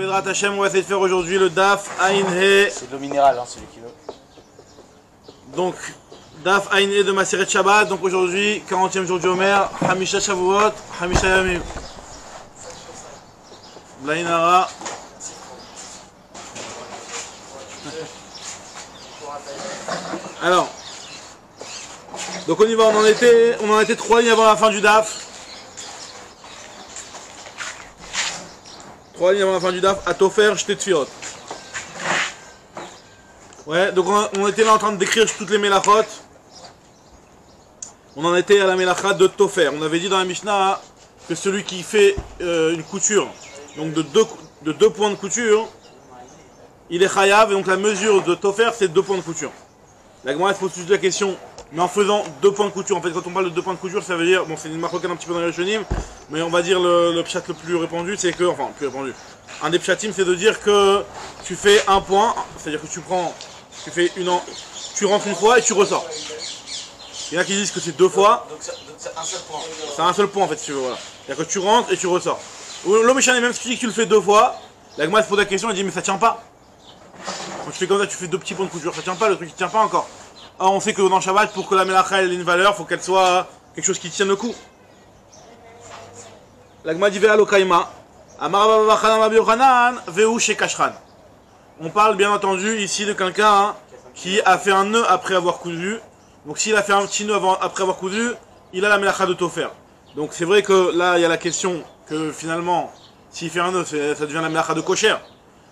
Bezrat Hashem, on va essayer de faire aujourd'hui le Daf Ain He. C'est de l'eau minérale, hein, celui qui veut. Donc, Daf Ain He de Maseret Shabbat. Donc aujourd'hui, 40e jour du Homer, Hamisha Shavuot, Hamisha Yamim. Blainara. Alors, donc on y va, on en était 3 lignes avant la fin du Daf. 3 lignes avant la fin du Daf, à Tofer, j'étais Tfirot. Ouais, donc on était là en train de décrire toutes les Melachot. On en était à la Melacha de Tofer. On avait dit dans la Mishnah que celui qui fait une couture, donc de deux points de couture, il est chayav, et donc la mesure de Tofer, c'est 2 points de couture. La Gemara se pose toute la question, mais en faisant 2 points de couture. En fait, quand on parle de 2 points de couture, ça veut dire, bon, c'est une marque un petit peu dans les Rishonim, mais on va dire le pshat le plus répandu, c'est que, enfin, plus répandu. Un des pshatim, c'est de dire que tu fais un point, c'est-à-dire que tu rentres une fois et tu ressors. Il y en a qui disent que c'est 2 fois. Donc c'est un seul point. C'est un seul point, en fait, si tu veux, voilà. C'est-à-dire que tu rentres et tu ressors. L'homme échané, même si tu dis que tu le fais 2 fois, la Gemara se pose la question, elle dit, mais ça tient pas. Quand tu fais comme ça, tu fais 2 petits points de couture, ça tient pas, le truc il tient pas encore. Alors on sait que dans Shabbat, pour que la Melacha ait une valeur, il faut qu'elle soit quelque chose qui tienne le coup. La Gemara dit Ve'alo Kaima, on parle bien entendu ici de quelqu'un qui a fait un nœud après avoir cousu. Donc s'il a fait un petit nœud après avoir cousu, il a la Melacha de Tofer. Donc c'est vrai que là il y a la question que finalement, s'il fait un nœud, ça devient la Melacha de Kosher.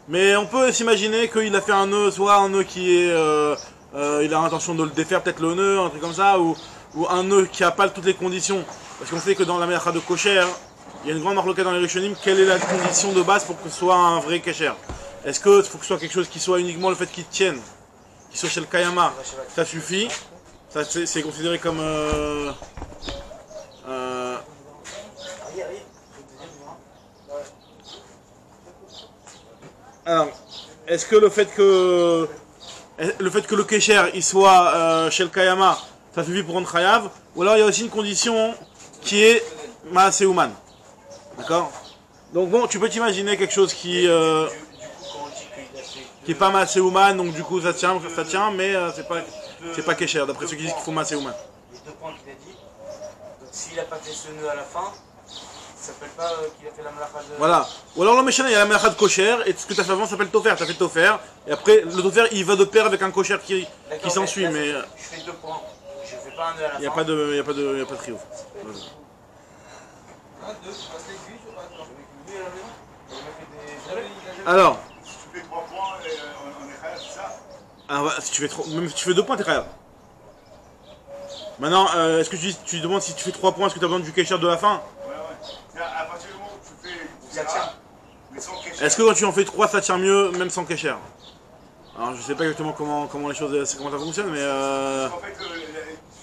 Mais on peut s'imaginer qu'il a fait un nœud, soit un nœud qui est... il a l'intention de le défaire, peut-être le nœud, un truc comme ça, ou un nœud qui n'a pas toutes les conditions. Parce qu'on sait que dans la melacha de kosher, il y a une grande marloquette dans les Rishonim, quelle est la condition de base pour que ce soit un vrai kosher? Est-ce qu'il faut que ce soit quelque chose qui soit uniquement le fait qu'il tienne, qu'il soit chez le Kayama, ça suffit? Ça c'est considéré comme... Alors, est-ce que le fait que le Kesher il soit chez le Kayama, ça suffit pour rendre Chayav? Ou alors il y a aussi une condition qui est Maaseuman. D'accord? Donc bon, tu peux t'imaginer quelque chose qui est pas Maaseuman, donc du coup ça tient, mais c'est pas Kesher, d'après ceux qui disent qu'il faut Maaseuman. Les 2 points qu'il a dit, donc s'il n'a pas fait ce nœud à la fin, ça s'appelle pas qu'il a fait la melacha de... Voilà. Ou alors le méchant, il y a la melacha de kosher, et ce que tu as fait avant s'appelle tofer, tu as fait tofer, et après le tofer il va de pair avec un kosher qui s'ensuit, mais... Je fais 2 points, je fais pas un nœud à la fin. Il n'y a pas de triomphe. Alors... Si tu fais 3 points, on est chayav, c'est ça? Alors, même si tu fais 2 points, t'es chayav. Maintenant, est-ce que tu demandes si tu fais 3 points, est-ce que tu as besoin du kesher de la fin? Ouais. À partir du moment où tu fais... Ça tient. Mais sans kesher. Est-ce que quand tu en fais 3, ça tient mieux, même sans kesher? Alors, je sais pas exactement comment les choses, comment ça fonctionne, mais En fait, une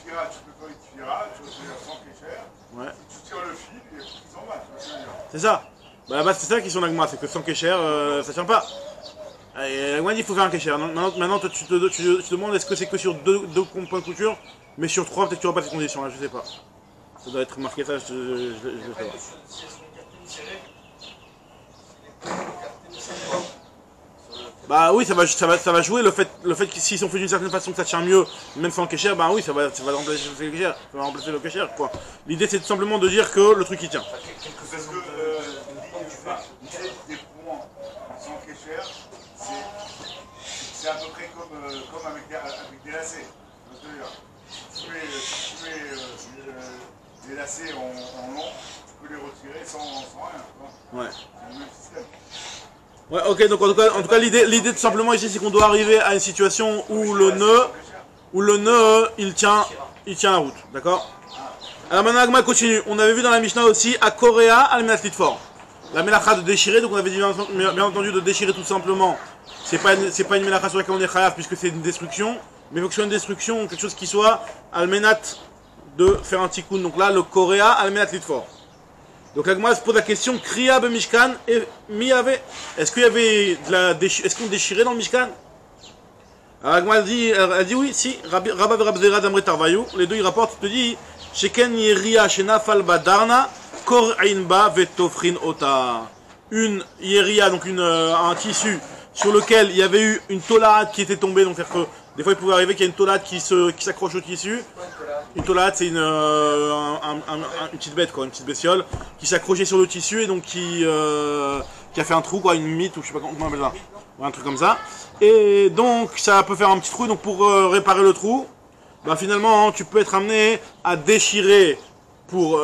tfira, tu peux faire une tfira, tu peux faire sans kesher. ouais. Tu tires le fil et il s'en va. C'est ça. Bah, là-bas, c'est ça la question d'Agma, c'est que sans kesher, ça tient pas. Et Agma dit qu'il faut faire un kesher. Maintenant toi, tu te demandes est-ce que c'est que sur 2 points de couture, mais sur 3, peut-être que tu n'auras pas ces conditions-là, je sais pas. Ça doit être marqué ça, je vais savoir. Bah oui, ça va jouer le fait que s'ils sont faits d'une certaine façon que ça tient mieux, même sans kesher, bah oui, ça va remplacer le kesher, ça va remplacer le kesher, quoi. L'idée c'est tout simplement de dire que le truc il tient. Parce que des points sans kesher, c'est à peu près comme avec des lacets. Tu mets des lacets en long, tu peux les retirer sans rien. Ouais. C'est le même système. Ouais, ok, donc en tout cas l'idée tout simplement ici c'est qu'on doit arriver à une situation où le nœud il tient la route, d'accord? Alors maintenant Agma continue, on avait vu dans la Mishnah aussi à Korea al-Menat Litfor. La melacha de déchirer, donc on avait dit bien entendu de déchirer tout simplement. C'est pas une melacha sur laquelle on est chayav puisque c'est une destruction, mais il faut que ce soit une destruction, quelque chose qui soit al-Menat de faire un tikkun. Donc là le Korea al-Menat Litfor. Donc l'Agma se pose la question, Kriya be Mishkan et Miyave. Est-ce qu'il y avait est-ce qu'on déchirait dans le Mishkan? Alors l'Agma elle dit oui, si. Rabba ve Rabzera d'Amre Tarvayou, les deux ils rapportent, il te dit, Sheken Yeria Shenafal Badarna, Kor'in Ba ve Tofrin Ota. une hieria, donc un tissu sur lequel il y avait eu une tolade qui était tombée, donc c'est-à-dire que des fois il pouvait arriver qu'il y ait une tolade qui s'accroche au tissu. Une tolade, c'est une petite bête, quoi, une petite bestiole qui s'accrochait sur le tissu et donc qui a fait un trou, quoi, une mythe ou je sais pas comment on appelle ça, un truc comme ça. Et donc ça peut faire un petit trou, donc pour réparer le trou, bah finalement tu peux être amené à déchirer pour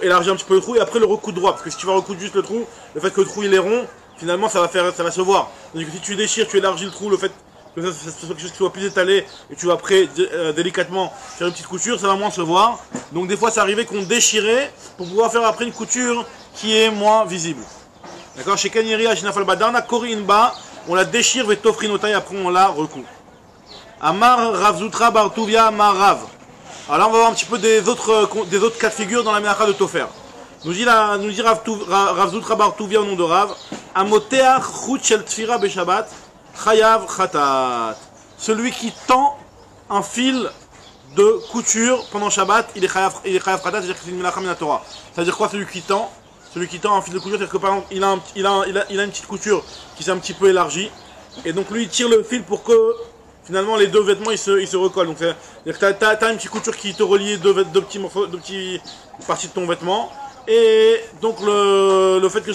élargir un petit peu le trou et après le recoudre droit, parce que si tu vas recoudre juste le trou, le fait que le trou il est rond, finalement ça va se voir. Donc si tu déchires, tu élargis le trou, le fait que ça soit quelque chose qui soit plus étalé et tu vas après délicatement faire une petite couture, ça va moins se voir. Donc des fois ça arrivait qu'on déchirait pour pouvoir faire après une couture qui est moins visible. D'accord? Chez Kanyeri, Ashinafal Badana, Korinba, on la déchire, Vetofrinota et après on la recoue. Amar Ravzutra Bartuvia Amar Rav. Alors là on va voir un petit peu des autres cas de figure dans la Ménacha de Tofer. Nous dit Ravzutra Bartuvia au nom de Rav, Amoteach Chut Shel Tfira Beshabbat, Chayav Khatat. Celui qui tend un fil de couture pendant Shabbat, il est Chayav Khatat, c'est-à-dire que c'est une Ménacha Minatora. C'est-à-dire quoi celui qui tend un fil de couture, c'est-à-dire que par exemple il a une petite couture qui s'est un petit peu élargie, et donc lui il tire le fil pour que finalement les deux vêtements ils se recollent. Donc c'est-à-dire que t'as une petite couture qui te relie deux petits morceaux, deux petites parties de ton vêtement, et donc le fait que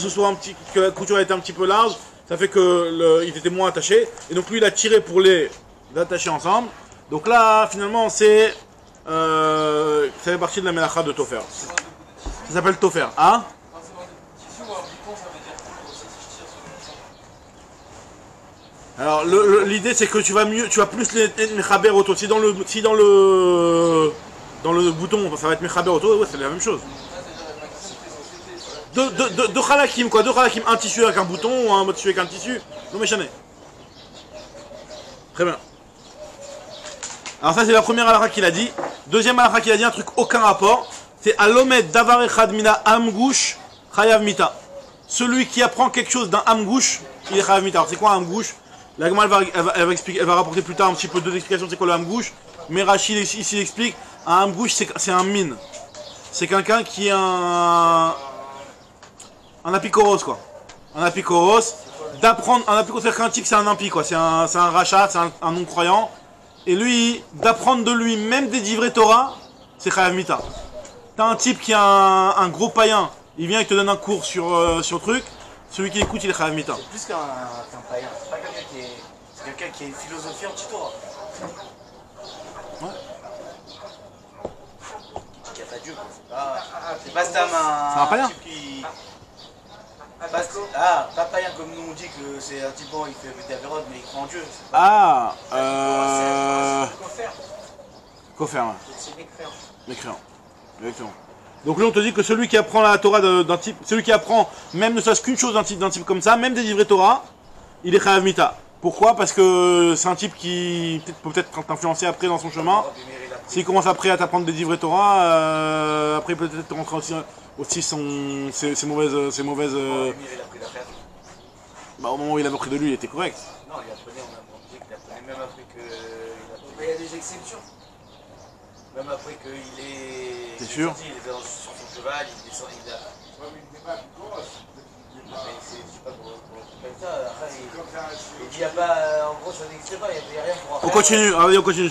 que la couture a été un petit peu large, ça fait que ils étaient moins attachés, et donc lui il a tiré pour les attacher ensemble. Donc là finalement ça fait partie de la Mélacha de Tofer. Ça s'appelle Tofer. Hein? Alors l'idée c'est que tu vas plus les mechaber auto. Si dans le bouton ça va être mechaber auto, ouais, c'est la même chose. Deux halakim quoi, deux halakim, un tissu avec un bouton ou un tissu avec un tissu, non mais jamais. Très bien. Alors ça c'est la première halakha qu'il a dit. Deuxième halakha qu'il a dit, un truc aucun rapport, c'est alomet davar echad mina amgouche chayav mita. Celui qui apprend quelque chose d'un amgouche, il est chayav mita. Alors c'est quoi un amgouche? La Gemara elle va rapporter plus tard un petit peu deux explications c'est quoi le hamgouche. Mais Rachid ici il explique, un hamgouche c'est un mine. C'est quelqu'un qui est un apicoros quoi. Un apicoros. D'apprendre, un apicoros c'est qu'un type c'est un impi quoi. C'est un rachat, c'est un non-croyant. Et lui, d'apprendre de lui même des divrei Torah, c'est chayav mita. T'as un type qui est un gros païen, il vient et te donne un cours sur le truc. Celui qui écoute, il est chayav mita. C'est plus qu'un païen, c'est pas quelqu'un qui est. C'est quelqu'un qui a une philosophie anti-Torah. Ouais. Qui dit qu'il n'y a pas Dieu, quoi. C'est pas Stam C'est un païen. type qui. Pas païen comme nous on dit que c'est un type bon, il fait des avérotes, mais il croit en Dieu. Kofer, ouais. C'est mécréant. Mécréant. Exactement. Donc là on te dit que celui qui apprend la Torah d'un type, celui qui apprend même ne serait-ce qu'une chose d'un type comme ça, même des divrei Torah, il est chayav mita. Pourquoi? Parce que c'est un type qui peut peut-être t'influencer après dans son chemin. S'il commence après à t'apprendre des divrei Torah, après peut-être te rentrer aussi ses mauvaises. Bah, au moment où il avait appris de lui, il était correct. Non, il apprenait, on a dit qu'il apprenait même après que. Il y a des exceptions. Même après qu'il est. C'est sûr. Il est sur son cheval, il descend, il a. Ouais, mais il n'est pas grosse. Mais c'est, je sais pas comment comme ça. Après, il dit, il y a pas. En gros, ça n'existe pas, il n'y a rien pour On continue, on continue.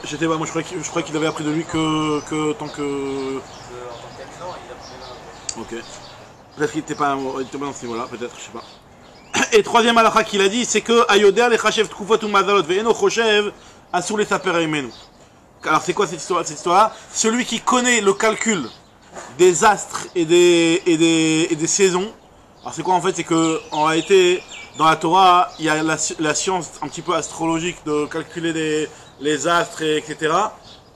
J'étais moi je croyais qu'il avait appris de lui que tant que. En tant qu'habitant, il apprenait. Ok. Peut-être qu'il était pas dans ce niveau-là, peut-être, je sais pas. Et troisième halakha qu'il a dit, c'est que Ayoder le chashev tkufot umazalot ve'eno choshev asur le saper imenu. Alors c'est quoi cette histoire? Celui qui connaît le calcul des astres et des saisons. Alors c'est quoi en fait? C'est que en réalité dans la Torah il y a la science un petit peu astrologique de calculer les astres etc.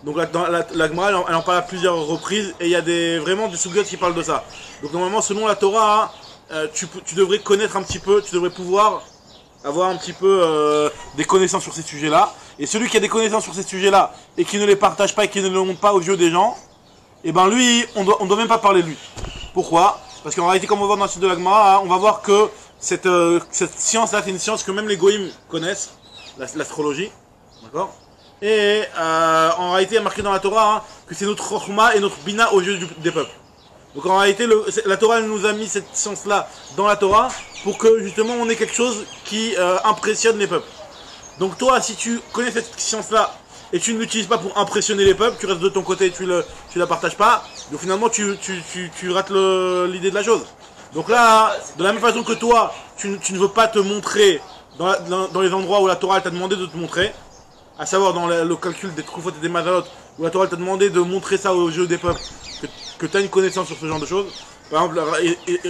Donc la Gemara elle en parle à plusieurs reprises et il y a vraiment des sougiotes qui parlent de ça. Donc normalement selon la Torah tu devrais connaître un petit peu, tu devrais pouvoir avoir un petit peu des connaissances sur ces sujets-là. Et celui qui a des connaissances sur ces sujets-là et qui ne les partage pas et qui ne les montre pas aux yeux des gens, et ben lui, on doit même pas parler de lui. Pourquoi? Parce qu'en réalité, comme on va voir dans le site de la Gemara, on va voir que cette science-là, c'est une science que même les goïms connaissent, l'astrologie, d'accord? Et en réalité, il y a marqué dans la Torah que c'est notre chokhma et notre bina aux yeux des peuples. Donc en réalité, la Torah elle nous a mis cette science-là dans la Torah pour que justement on ait quelque chose qui impressionne les peuples. Donc toi, si tu connais cette science-là et tu ne l'utilises pas pour impressionner les peuples, tu restes de ton côté et tu la partages pas, donc finalement tu rates l'idée de la chose. Donc là, de la même façon que toi, tu ne veux pas te montrer dans les endroits où la Torah t'a demandé de te montrer, à savoir dans le calcul des Trufot et des Mazalot, où la Torah t'a demandé de montrer ça aux yeux des peuples, que tu as une connaissance sur ce genre de choses. Par exemple,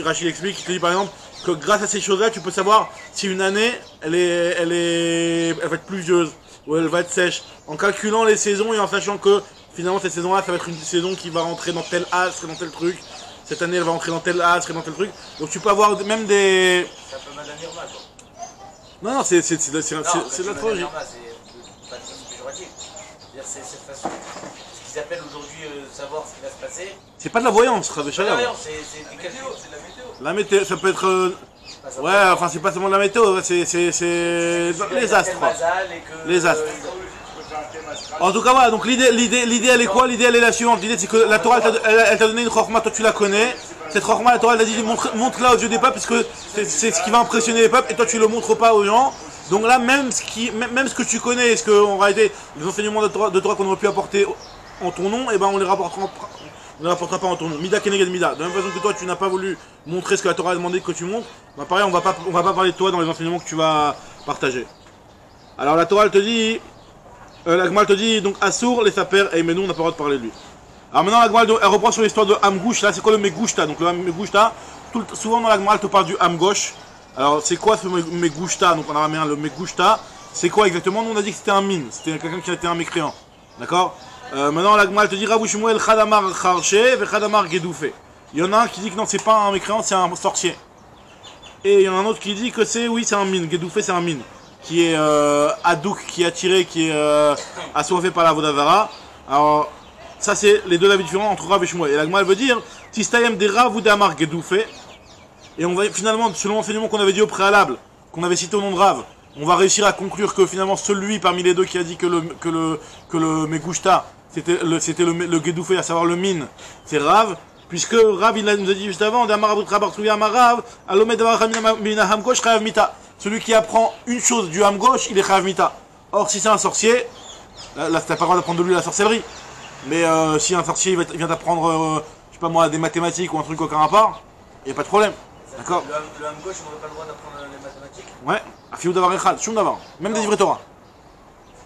Rachid explique, il te dit par exemple que grâce à ces choses-là, tu peux savoir si une année, elle va être pluvieuse, ou elle va être sèche, en calculant les saisons et en sachant que finalement cette saison-là, ça va être une saison qui va rentrer dans tel astre et dans tel truc. Cette année, elle va rentrer dans tel astre et dans tel truc. Donc tu peux avoir même des... C'est un peu Madame Irma, quoi. Non, non, c'est de l'astrologie. C'est pas de façon péjorative. C'est-à-dire, c'est cette façon, ce qu'ils appellent aujourd'hui savoir ce qui va se passer. C'est pas de la voyance, Rav Shaya. C'est des calculs. C'est de la météo. La météo, ça peut être... ouais, enfin c'est pas seulement de la météo, c'est les astres. Les astres. En tout cas, voilà, donc l'idée elle est quoi? L'idée elle est la suivante. L'idée c'est que la Torah elle t'a donné une chorma, toi tu la connais. Cette chorma, la Torah elle t'a dit montre-la aux yeux des peuples parce que c'est ce qui va impressionner les peuples et toi tu le montres pas aux gens. Donc là, même ce que tu connais, ce que en réalité les enseignements de Torah qu'on aurait pu apporter en ton nom, et ben on les rapportera pas en ton nom. Mida keneged mida. De la même façon que toi tu n'as pas voulu montrer ce que la Torah a demandé que tu montres, ben pareil on va pas parler de toi dans les enseignements que tu vas partager. Alors la Torah elle te dit, la Gemara te dit donc Assour les saper et mais nous on n'a pas le droit de parler de lui. Alors maintenant la Gemara elle reprend sur l'histoire de Hamgouch. Là c'est quoi le Megushta? Donc le Megushta, souvent dans la Gemara elle te parle du Hamgosh. Alors c'est quoi ce Megushta? Donc en araméen le Megushta, c'est quoi exactement? Nous on a dit que c'était un mine, c'était quelqu'un qui a été un mécréant. D'accord? Maintenant la Gemara elle te dit Rav Shmuel Chadamar Kharche ve Chadamar Gedoufe. Il y en a un qui dit que non c'est pas un mécréant, c'est un sorcier. Et il y en a un autre qui dit que c'est un mine, Gedoufe c'est un mine. Qui est Hadouk, qui est attiré, qui est assoiffé par la Vodavara. Alors, ça c'est les deux avis différents entre Rav et Shmuel. Et la Gemara elle veut dire, Tistayem de Rav ou d'Amar Gedoufe. Et on va finalement, selon l'enseignement qu'on avait dit au préalable, qu'on avait cité au nom de Rav, on va réussir à conclure que finalement celui parmi les deux qui a dit que le Megushta, c'était le Gedoufe, à savoir le mine, c'est Rav. Puisque Rav il nous a dit juste avant, celui qui apprend une chose du Hamgosh, il est Chayav Mita. Or si c'est un sorcier, là t'as pas le droit d'apprendre de lui la sorcellerie. Mais si un sorcier il vient d'apprendre, je sais pas moi, des mathématiques ou un truc aucun rapport, il n'y a pas de problème. D'accord? Le Hamgosh, on n'aurait pas le droit d'apprendre les mathématiques? Ouais, Afiou d'avoir Echad, Shum d'avoir. Même des livrets Torah.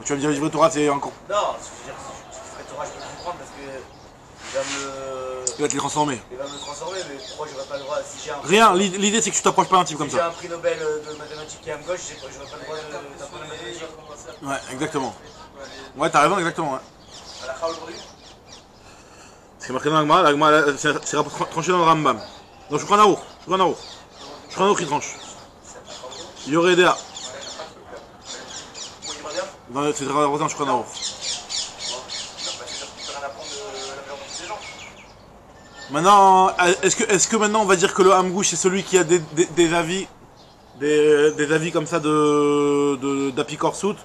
Tu vas me dire les livrets Torah c'est encore... Non, ce que je veux dire, si tu ferais Torah, je peux le comprendre parce que il va te les transformer. Il va me transformer, mais pourquoi j'aurais pas le droit si j'ai un... Rien, l'idée c'est que tu t'approches pas d'un type comme ça. Si j'ai un prix Nobel de mathématiques qui est Hamgosh, j'aurais pas le droit d'apprendre les mathématiques. Ouais, exactement. Ouais, t'as raison, exactement. Ouais. À la Kha aujourd'hui? C'est marqué dans la Gemara, c'est tranché dans le Rambam. Donc Shulchan Aruch qui tranche. Yoredea. C'est très important, Shulchan Aruch. Maintenant, est-ce que maintenant on va dire que le Hamgouch c'est celui qui a des avis comme ça d'Apikorsut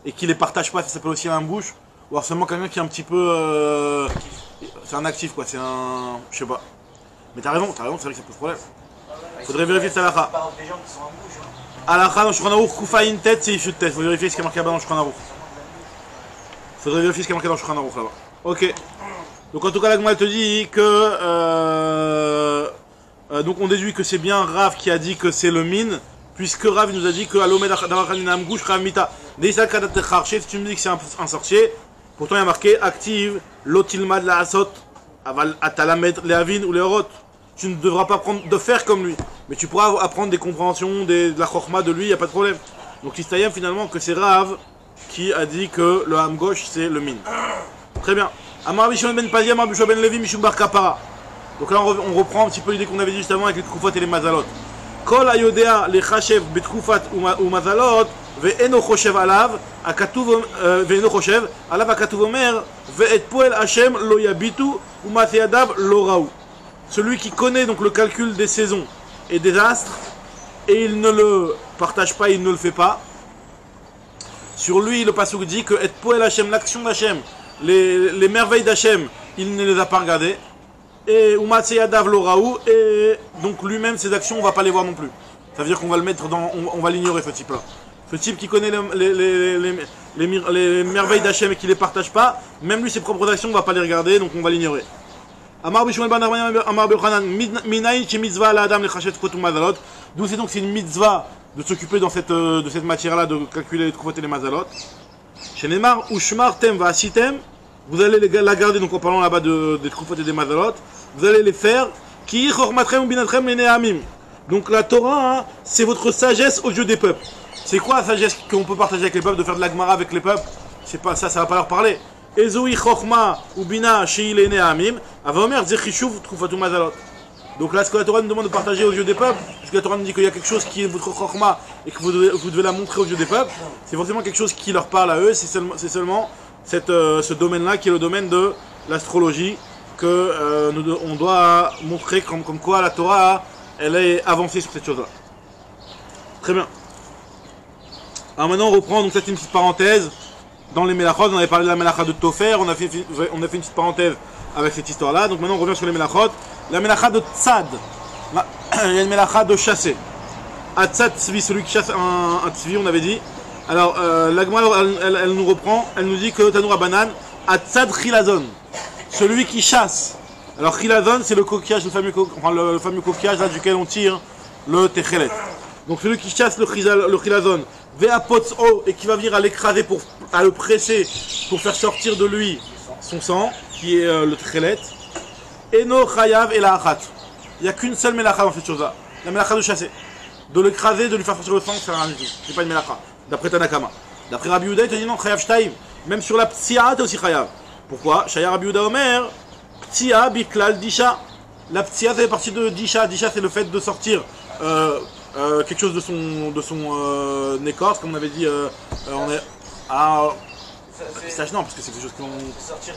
et qui les partage pas, ça s'appelle aussi un Hamgouch? Ou alors seulement quelqu'un qui est un petit peu... c'est un actif quoi, c'est un... je sais pas. Mais t'as raison, c'est vrai que ça pose problème. Faudrait vérifier cette halakha. Des gens qui sont Hamgouch. Halakha dans Shulchan Aruch, Koufaïn tête, c'est issue de tête. Faut vérifier ce qui est marqué là-bas dans Shulchan Aruch. Faudrait vérifier ce qui est marqué dans Shulchan Aruch là-bas. Ok. Donc en tout cas la Gemara te dit que donc on déduit que c'est bien Rav qui a dit que c'est le mine, puisque Rav nous a dit que Alomé Davarchanin Hamgouch Rav Mita. Deisa Kadat Kharche, si tu me dis que c'est un sorcier, pourtant il y a marqué active Lotilmad la Asot, Aval Atalamed Leavin ou Leorot. Tu ne devras pas apprendre de faire comme lui, mais tu pourras apprendre des compréhensions, de la Chorma de lui, il n'y a pas de problème. Donc Istayem finalement que c'est Rav qui a dit que le Hamgosh c'est le mine. Très bien. Amar Bishon ben Padia, Amar Bishon ben Levi, Mishum Bar Kapara. Donc là on reprend un petit peu l'idée qu'on avait dit juste avant avec les Tkufot et les Mazalot. Kol ayodea le chashev betkufat ou Mazalot ve'eno choshev alav akatuv ve'eno choshev alav akatuv omer ve'et poel Hashem lo yabitu ou matheadav lo raou. Celui qui connaît donc le calcul des saisons et des astres et il ne le partage pas, il ne le fait pas. Sur lui le pasuk dit que et poel Hashem, l'action d'Hashem, les merveilles d'Hachem, il ne les a pas regardées. et Umatseyadav Loraou, et donc lui-même ses actions on va pas les voir non plus. Ça veut dire qu'on va le mettre dans, on va l'ignorer ce type-là. Ce type qui connaît les merveilles d'Hachem et qui les partage pas, même lui ses propres actions on va pas les regarder, donc on va l'ignorer. Amar Bishmuel ben Amar Bechanan Minaï qui mitzvah la Adam le chachet kotum mazalot. D'où c'est donc c'est une mitzvah de s'occuper de cette matière-là, de calculer les trouvot et les mazalot. Chez Neymar Ushmar tem va asitem. Vous allez la garder, donc en parlant là-bas des troupes et des mazalot, vous allez les faire. Ki chormatrem ou binatrem les nehamim. Donc la Torah, hein, c'est votre sagesse aux yeux des peuples. C'est quoi la sagesse qu'on peut partager avec les peuples, de faire de la Gemara avec les peuples? C'est pas ça, ça va pas leur parler. Ezoi chorma ou bina sheil les nehamim. Avamer zechishuv troufatu mazalot. Donc là, ce que la Torah nous demande de partager aux yeux des peuples, parce que la Torah nous dit qu'il y a quelque chose qui est votre chorma et que vous devez la montrer aux yeux des peuples, c'est forcément quelque chose qui leur parle à eux, c'est seulement ce domaine-là qui est le domaine de l'astrologie que on doit montrer comme quoi la Torah elle est avancée sur cette chose-là. Très bien. Alors maintenant on reprend, donc ça c'est une petite parenthèse dans les Melachot. On avait parlé de la Melacha de Tofer, on a fait une petite parenthèse avec cette histoire-là. Donc maintenant on revient sur les Melachot. La Melacha de Tzad, il y a une Melacha de chasser. À Tzad Tzvi, celui qui chasse un Tzvi, on avait dit. Alors, la Gemara, elle nous reprend, elle nous dit que Tanoura Banan, Atzad Chilazon, celui qui chasse. Alors, Chilazon, c'est le coquillage, le fameux coquillage là, duquel on tire le Techelet. Donc, celui qui chasse le Chilazon, Ve'apotso, et qui va venir à l'écraser, à le presser, pour faire sortir de lui son sang, qui est le Techelet. Eno Chayav et la Achat. Il n'y a qu'une seule Melacha dans cette chose-là, la Melacha de chasser. De l'écraser, de lui faire sortir le sang, c'est rien du tout. C'est pas une Melacha. D'après Tanakama. D'après Rabbi Yehuda, il te dit non, Chayav Shtaim. Même sur la Ptia, t'es aussi Chayav. Pourquoi? Shaya Rabbi Yehuda Omer, Ptia Biklal Disha. La Ptia, ça fait partie de Disha. Disha, c'est le fait de sortir quelque chose de son écorce, comme on avait dit. On est. Ah. Non, parce que c'est quelque chose qu'on. Sortir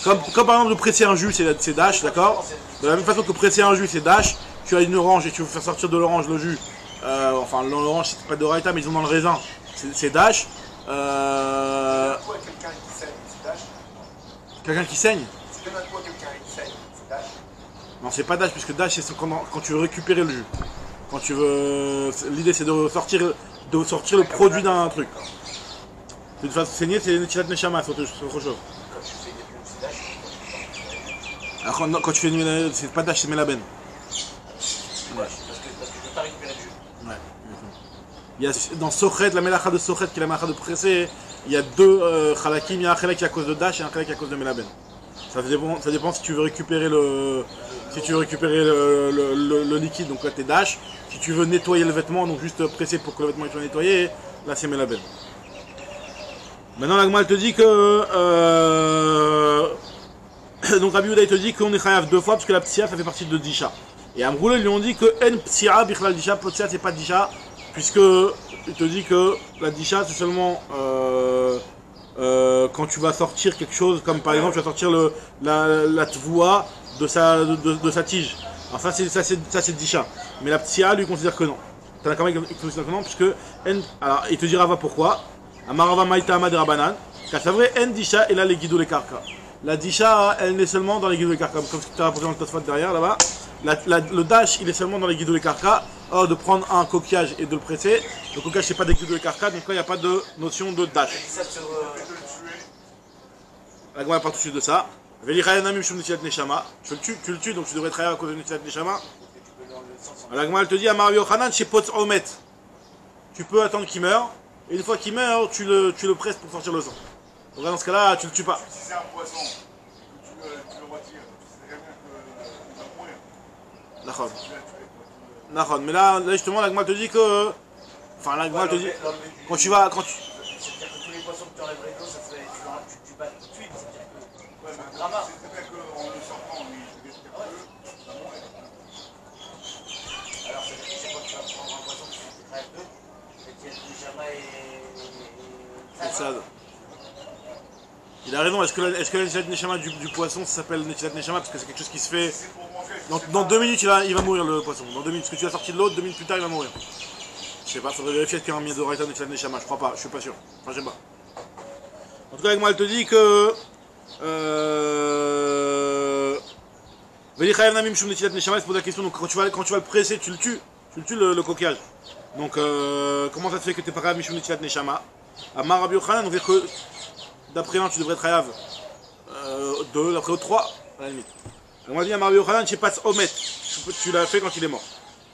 Comme par exemple de presser un jus, c'est dash, d'accord? De la même façon que presser un jus, c'est dash. Tu as une orange et tu veux faire sortir de l'orange le jus. Enfin, l'orange, c'est pas de raïta, mais ils ont dans le raisin. C'est dash. Quelqu'un qui saigne, c'est dash. Quelqu'un qui saigne? Tu donnes à quoi quelqu'un qui saigne, c'est dash. Non, c'est pas dash, puisque dash, c'est quand tu veux récupérer le jus. Quand tu veux. L'idée, c'est de sortir le produit d'un truc. De toute façon, saigner, c'est Netilat Neshama, c'est autre chose. Alors, quand tu fais une. C'est pas dash, c'est melaben. Ouais. Parce que je veux pas récupérer du jus. Ouais. Il y a, dans Sochet, la Melacha de Sochet, qui est la Melacha de presser, il y a deux Khalakim. Il y a un Khalak qui est à cause de dash et un Khalak qui est à cause de melaben. Ça dépend si tu veux récupérer le liquide, donc là t'es dash. Si tu veux nettoyer le vêtement, donc juste presser pour que le vêtement soit nettoyé, là c'est melaben. Maintenant la Gemara te dit que donc Rabbi Yehuda te dit qu'on est chayav deux fois parce que la psia ça fait partie de disha. Et Amroula ils lui ont dit que en psia bichlal disha, psia c'est pas disha, puisque il te dit que la disha c'est seulement quand tu vas sortir quelque chose, comme par exemple tu vas sortir la tvoua de sa tige. Alors ça c'est disha. Mais la psia lui considère que non. T'as quand même considère que non, puisque alors il te dira va pourquoi. Amarava maïta amad rabanan. Car c'est vrai en disha et là les guidou les karka. La disha, elle est seulement dans les guidou les karka, comme ce que tu as rapporté dans le Tosfot derrière là-bas. Le dash, il est seulement dans les guidou les karka. Or de prendre un coquillage et de le presser, le coquillage c'est pas des guidou les karka, donc là il n'y a pas de notion de dash. La Gemara part tout de suite de ça. Tu le tues, donc tu devrais travailler à cause de Netilat Neshama. La Gemara elle te dit à Mario Hanan chez Pot Omet. Tu peux attendre qu'il meure, et une fois qu'il meurt, tu le presses pour sortir le sang. Donc là, dans ce cas-là, tu le tues pas. Si c'est un poisson, que tu le retires, tu sais très bien qu'il va mourir. D'accord. D'accord. Mais là justement, la Gemara te dit que. Enfin, la Gemara te dit. Quand tu vas. C'est-à-dire que tous les poissons que tu enlèverais d'eau, ça serait. Tu bats tout de suite. C'est un drama. C'est très bien qu'en le sortant, lui, il va mourir. Alors, ça veut dire que c'est quand tu vas prendre un poisson que tu crèves d'eux, et tu as jamais. C'est ça. Il a raison, est-ce que le Netilat Neshama du poisson ça s'appelle Netilat Neshama parce que c'est quelque chose qui se fait. Dans 2 minutes il va mourir le poisson. Dans 2 minutes, parce que tu l'as sorti de l'eau, 2 minutes plus tard il va mourir. Je sais pas, faudrait vérifier qu'il y a un Miadoraita Netilat Neshama, je crois pas, je suis pas sûr. Enfin, je sais pas. En tout cas, avec moi elle te dit que Velichayev Namim Shum Netilat Neshama, il se pose la question, donc quand tu vas le presser, tu le tues le coquillage. Donc comment ça te fait que tu n'es pas Chayav Mishum Netilat Neshama? Amar Rabbi Yochanan, donc que d'après 1 tu devrais être Chayav 2, d'après 3 à la limite. On m'a dit Amar Rabbi Yochanan, Shepat Omet, tu l'as fait quand il est mort.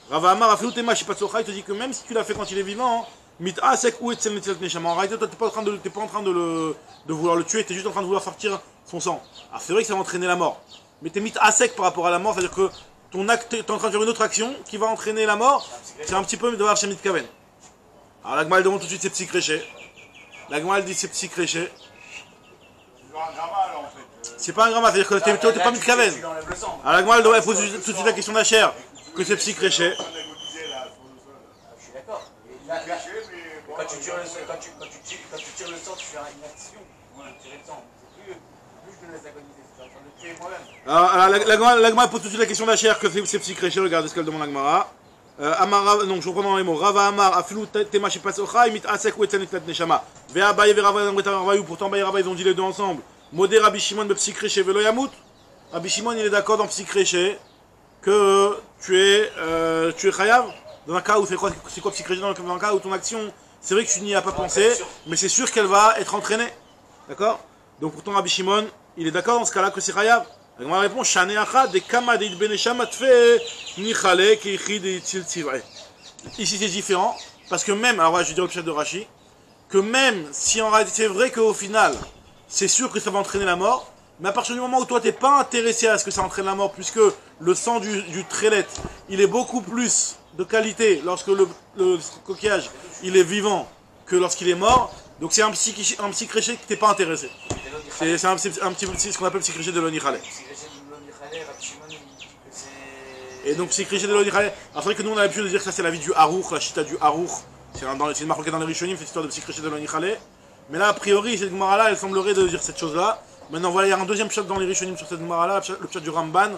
Rava Amar Afilu Tema Shepat Socha, il te dit que même si tu l'as fait quand il est vivant, Mit Asek ou Etzel Netilat Neshama, en réalité toi tu n'es pas en train de vouloir le tuer, tu es juste en train de vouloir sortir son sang. Alors c'est vrai que ça va entraîner la mort. Mais t'es mis à sec par rapport à la mort, c'est-à-dire que ton acte, t'es en train de faire une autre action qui va entraîner la mort, c'est un petit peu de chez Mitkaven. Alors la Gemara demande tout de suite ses petits créchés. La Gemara dit ses petits créchés. C'est un gramma là en fait. C'est pas un gramma, c'est-à-dire que t'es pas Mitkaven. Alors la Gemara elle pose tout de suite la question d'Acher, que ses petits créchés. Je suis d'accord. Quand tu tires le sang, tu fais une action. Tirer le sang. Plus je te laisse agoniser. Alors la Gemara pose tout de suite la question d'Acher, que fait ses petits créchés, regardez ce qu'elle demande à la Gemara. Donc je reprends dans les mots. Rava Amar, Afilu Tema Shepat Socha, Mit Asek ou Etzel Netilat Neshama. Ve Abaye ve Rava Ravayu, pourtant Abaye et Rava ils ont dit les deux ensemble. Modé Rabbi Shimon be Psi Créché Velo Yamut. Rabbi Shimon il est d'accord dans Psi Créché que tu es Chayav. Dans un cas où c'est quoi Psi Créché, dans un cas où ton action, c'est vrai que tu n'y as pas pensé, mais c'est sûr qu'elle va être entraînée. D'accord? Donc pourtant Rabbi Shimon, il est d'accord dans ce cas-là que c'est Chayav. La Gemara répond Shaneacha de Kama de Beneshama Tfe Nichale Keichi de Itzil Tzivre. Ici c'est différent, parce que même, alors je vais dire le chat de Rashi, que même si en réalité c'est vrai qu'au final, c'est sûr que ça va entraîner la mort, mais à partir du moment où toi t'es pas intéressé à ce que ça entraîne la mort, puisque le sang du trélet, il est beaucoup plus de qualité lorsque le coquillage il est vivant que lorsqu'il est mort, donc c'est un petit créché que t'es pas intéressé. C'est un petit ce qu'on appelle psychréché de l'onichale. Et donc psychréché de l'onichale. Alors c'est vrai que nous on a l'habitude de dire que ça c'est la vie du Harouk, la chita du Harouk. C'est une marque dans les Rishonim, cette histoire de psychréché de l'onichale. Mais là a priori cette Gemara là elle semblerait de dire cette chose là. Maintenant voilà il y a un deuxième chat dans les Rishonim sur cette Gemara là, le chat du Ramban,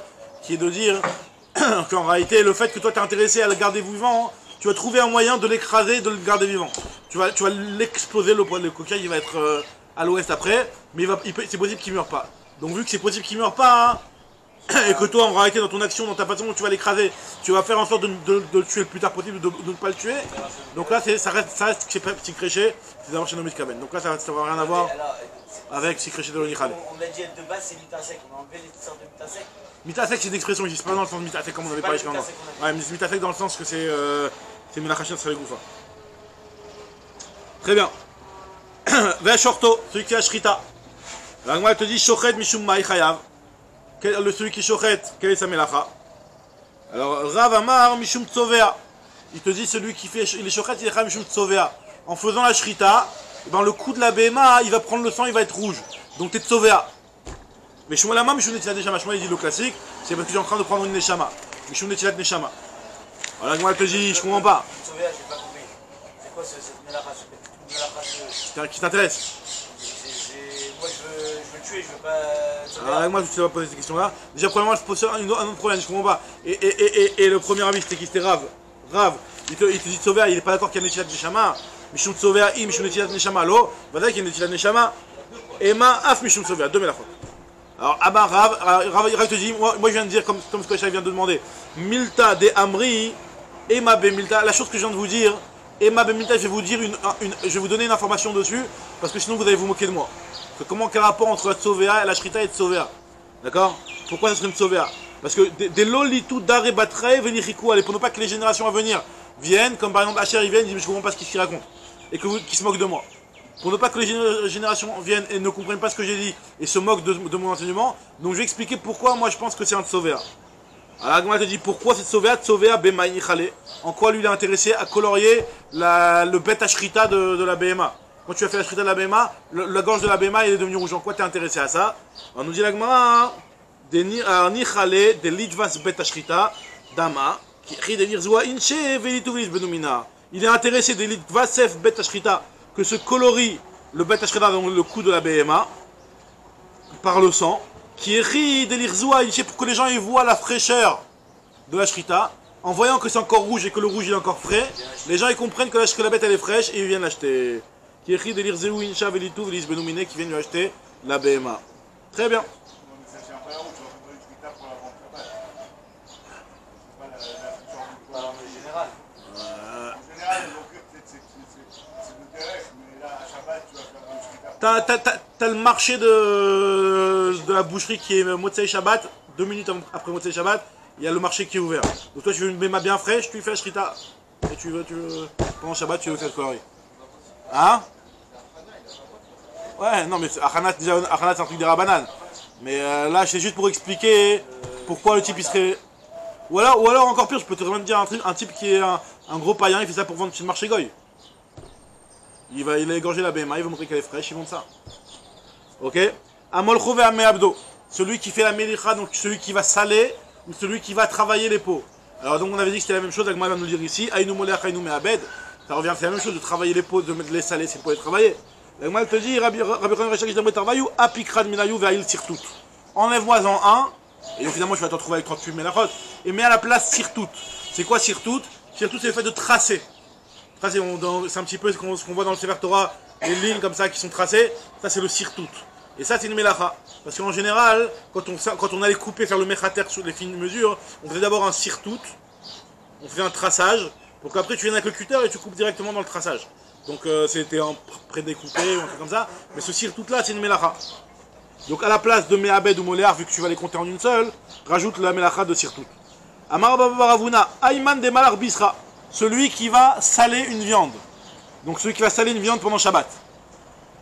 qui est de dire qu'en réalité le fait que toi t'es intéressé à le garder vivant, tu vas trouver un moyen de l'écraser, de le garder vivant. Tu vas l'exploser le coquillage, il va être à l'ouest après, mais c'est possible qu'il ne meure pas. Donc vu que c'est possible qu'il ne meure pas, hein, et que toi en réalité dans ton action, dans ta façon dont tu vas l'écraser, tu vas faire en sorte de le tuer le plus tard possible, de ne pas le tuer. Donc là ça reste petit créché, c'est d'avoir chez Nomit Kaben. Donc là ça va rien à voir avec petit créché de l'Onichale. On a dit de base c'est mitasek, on a enlevé les sortes de mitasek. Mitasek c'est une expression ici, c'est pas dans le sens de mitasek comme on avait parlé jusqu'à maintenant. Ouais, mais mitasek dans le sens que c'est Melachachin sur les gouffas. Très bien. Shorto, celui qui a Shrita. La Gemara te dit Shochet Mishum Maï Chayav. Celui qui Shochet, quelle est sa melacha? Alors Rav Amar Mishum Tzovea. Il te dit celui qui fait il est Shochet, il est Chayav Mishum Tzovea. En faisant la Shrita, dans le coup de la BMA, il va prendre le sang, il va être rouge. Donc t'es Tzovea. Mais Shmuel Amar Mishum Netilat Neshama. Shmuel il dit le classique, c'est parce que j'ai en train de prendre une Neshama. Mishum Netilat Neshama. Alors la Gemara te dit, je comprends pas. Tzovea, j'ai pas compris. C'est quoi cette melacha? Qui t'intéresse? Moi je veux le tuer, je veux pas. Alors moi je te poser cette question là. Déjà premièrement je pose un autre problème, je comprends pas. Et le premier avis c'était qui? C'était Rav. Il te dit Tzovea, il est pas d'accord qu'il y a Netilat Neshama. Mishum Tzovea, Mishum Netilat Neshama, lo. Vada qu'il y a Netilat Neshama. Ema af Mishum Tzovea, deux mélachot. Alors Abba Rav te dit, moi je viens de dire comme ce que je vient de demander. Milta de Amri, Ema be Milta, la chose que je viens de vous dire. Emma Bemilta, je vais vous dire je vais vous donner une information dessus, parce que sinon vous allez vous moquer de moi. Quel rapport entre la Tzovea et la Shrita et Tzovea? D'accord? Pourquoi ça serait une Tzovea? Parce que des lolitou dare batre venichikou, allez, pour ne pas que les générations à venir viennent, comme par exemple Hacher, ils viennent, ils disent mais je comprends pas ce qu'ils racontent, et qu'ils se moquent de moi. Pour ne pas que les générations viennent et ne comprennent pas ce que j'ai dit, et se moquent de mon enseignement, donc je vais expliquer pourquoi moi je pense que c'est un Tzovea. Alors la Gemara te dit pourquoi cette Tzovea Bemaï Nichale. En quoi lui il est intéressé à colorier le bet Ashrita de la BMA. Quand tu as fait la Shrita de la BMA, la gorge de la BMA il est devenu rouge. En quoi tu es intéressé à ça? On nous dit la Gemara Nichale de Litvas bet Ashrita Dama qui rit de Nirzua Inche Velituvis Benumina. Il est intéressé de Litvasef bet Ashrita que se colorie le bet Ashrita dans le cou de la BMA par le sang. Qui rit de l'Irzoua, pour que les gens y voient la fraîcheur de la Shrita, en voyant que c'est encore rouge et que le rouge il est encore frais, les gens ils comprennent que la bête elle est fraîche et ils viennent l'acheter. Qui rit de l'Irzoua, Incha, Velitou, Velis Benoumine, qui viennent lui acheter la BMA. Très bien. Non, mais ça tient pas la route, tu vas faire une shrita pour la vente Shabbat. C'est pas la fonction du Alors, en général. En général, donc, c'est de terrestre, mais là, à Shabbat, tu vas faire une shrita. T'as le marché de la boucherie qui est Motzei Shabbat, 2 minutes après Motzei Shabbat, il y a le marché qui est ouvert. Donc toi tu veux une béma bien fraîche, tu lui fais la shrita. Et tu veux pendant Shabbat, tu veux faire le coloris. Hein? Ouais, non mais Achanat, déjà, Achanat c'est un truc des Rabbanan. Mais là c'est juste pour expliquer pourquoi le type il serait... Ou alors encore pire, je peux te même dire un type qui est un gros païen, il fait ça pour vendre chez le marché Goy. Il a égorgé la BMA, il va montrer qu'elle est fraîche, il vend ça. Ok? Amol Chove Ame Abdo. Celui qui fait la melicha, donc celui qui va saler, ou celui qui va travailler les pots. Alors donc on avait dit que c'était la même chose, Agma va nous le dire ici. Aïnou Moleach, Aïnou Me'abed. Ça revient, c'est la même chose de travailler les pots, de les saler, c'est pour les travailler. Agma te dit, Rabbi Khan Rechak Isdamre Tarvayou, Apikran Minayou Ve'aïl Sirtout. Enlève-moi-en un, et donc finalement je vais te retrouver avec 38 melachot, et mets à la place Sirtout. C'est quoi Sirtout? Sirtout c'est le fait de tracer. C'est un petit peu ce qu'on voit dans le Sefer Torah, les lignes comme ça qui sont tracées, ça c'est le Sirtout. Et ça c'est une melacha. Parce qu'en général, quand on allait couper, faire le mechater sur les fines mesures, on faisait d'abord un Sirtout, on faisait un traçage, pour qu'après tu viennes avec le cutter et tu coupes directement dans le traçage. Donc c'était un pré-découpé ou un truc comme ça, mais ce Sirtout là c'est une melacha. Donc à la place de Me'abed ou Moléar, vu que tu vas les compter en une seule, rajoute la melacha de Sirtout. Amar Baravuna, Ayman de Malar Bisra. Celui qui va saler une viande. Donc celui qui va saler une viande pendant Shabbat.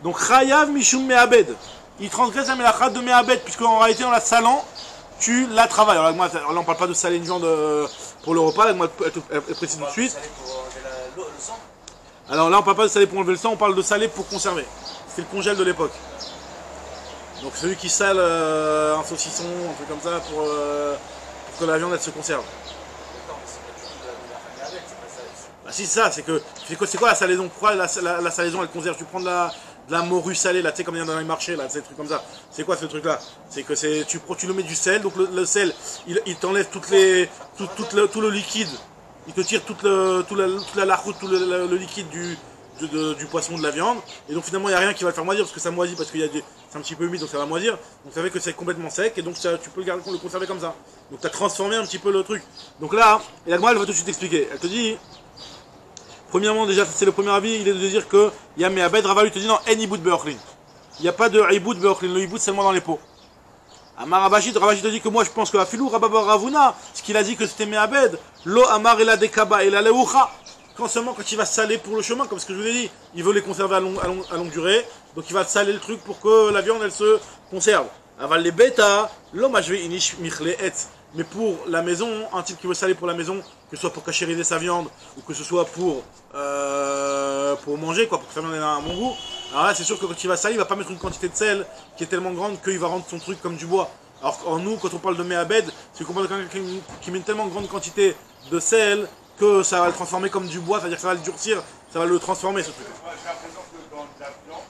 Donc Chayav Mishum Me'abed. Il transgresse la melacha de Me'abed, puisqu'en réalité en la salant, tu la travailles. Alors là on parle pas de saler une viande pour le repas, là, elle précise tout de suite. Le sang. Alors là on parle pas de saler pour enlever le sang, on parle de saler pour conserver. C'est le congèle de l'époque. Donc celui qui sale un saucisson, un truc comme ça, pour que la viande elle se conserve. Bah si c'est ça, c'est quoi la salaison? Pourquoi la salaison elle conserve? Tu prends de la morue salée là, tu sais comme il y a dans les marchés là, ces trucs comme ça. C'est quoi ce truc là? C'est que tu le mets du sel, donc le sel il t'enlève tout le liquide, il te tire toute la laroute, tout le liquide du poisson, de la viande, et donc finalement il n'y a rien qui va le faire moisir parce que ça moisit, parce qu'il y a c'est un petit peu humide donc ça va moisir, donc ça fait que c'est complètement sec et donc tu peux le conserver comme ça. Donc tu as transformé un petit peu le truc. Donc là, et la elle va tout de suite expliquer. Elle te dit, premièrement déjà c'est le premier avis, il est de dire que il y a Me'abed, Rava lui te dit non, en iboud be'ochlin. Il n'y a pas de iboud be'ochlin, le iboud c'est seulement dans les pots. Amar Rabashit te dit que moi je pense que Afilou Rababa Ravuna, ce qu'il a dit que c'était Me'abed, lo amar ela dekaba ela leucha. Seulement quand il va saler pour le chemin, comme ce que je vous ai dit, il veut les conserver à longue durée, donc il va saler le truc pour que la viande elle se conserve. Aval les bêta, l'homme a joué inish michle et. Mais pour la maison, un type qui veut saler pour la maison, que ce soit pour cachériser sa viande, ou que ce soit pour manger, quoi, pour que sa viande ait un bon goût, alors là c'est sûr que quand il va saler, il va pas mettre une quantité de sel qui est tellement grande qu'il va rendre son truc comme du bois. Alors en nous, quand on parle de Me'abed, c'est qu'on parle de quelqu'un qui met une tellement grande quantité de sel que ça va le transformer comme du bois, c'est-à-dire que ça va le durcir, ça va le transformer ce truc. Moi, j'ai l'impression que dans la viande,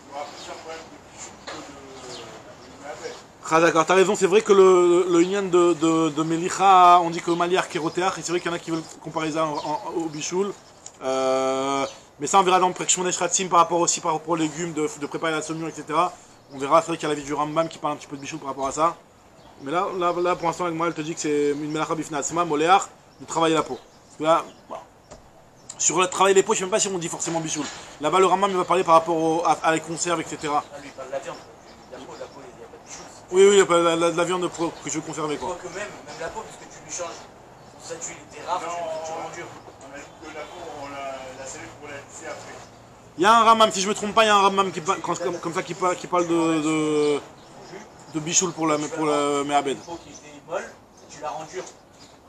il y aura plus un problème de bichou que de Me'abed. Ah d'accord, t'as raison, c'est vrai que le union de Melicha, on dit que Maliar Kérotéach, et c'est vrai qu'il y en a qui veulent comparer ça au bichoul. Mais ça on verra dans le Prekshmonesh Ratzim par rapport aux légumes, de préparer la saumure, etc. On verra, c'est vrai qu'il y a la vie du Rambam qui parle un petit peu de bichoul par rapport à ça. Mais là pour l'instant, avec moi, elle te dit que c'est une Melacha Bifna Atzma, Moléach, de travailler la peau. Parce que là, voilà. Sur le travail des peaux, je ne sais même pas si on dit forcément bichoul. Là-bas, le Rambam il va parler par rapport à les conserves, etc. Ah, lui, il parle de la viande. La peau, il n'y a pas de bichou. Oui, la viande que je veux conserver, quoi. Quoique même la peau, parce que tu lui changes sa tuile était rare, tu rends dur. On a dit que la peau, on l'a scellée pour la lisser après. Il y a un Rambam, si je me trompe pas, il y a un Rambam comme ça qui parle de bichoul pour la Me'abed. Une peau qui était molle, tu la rends dure.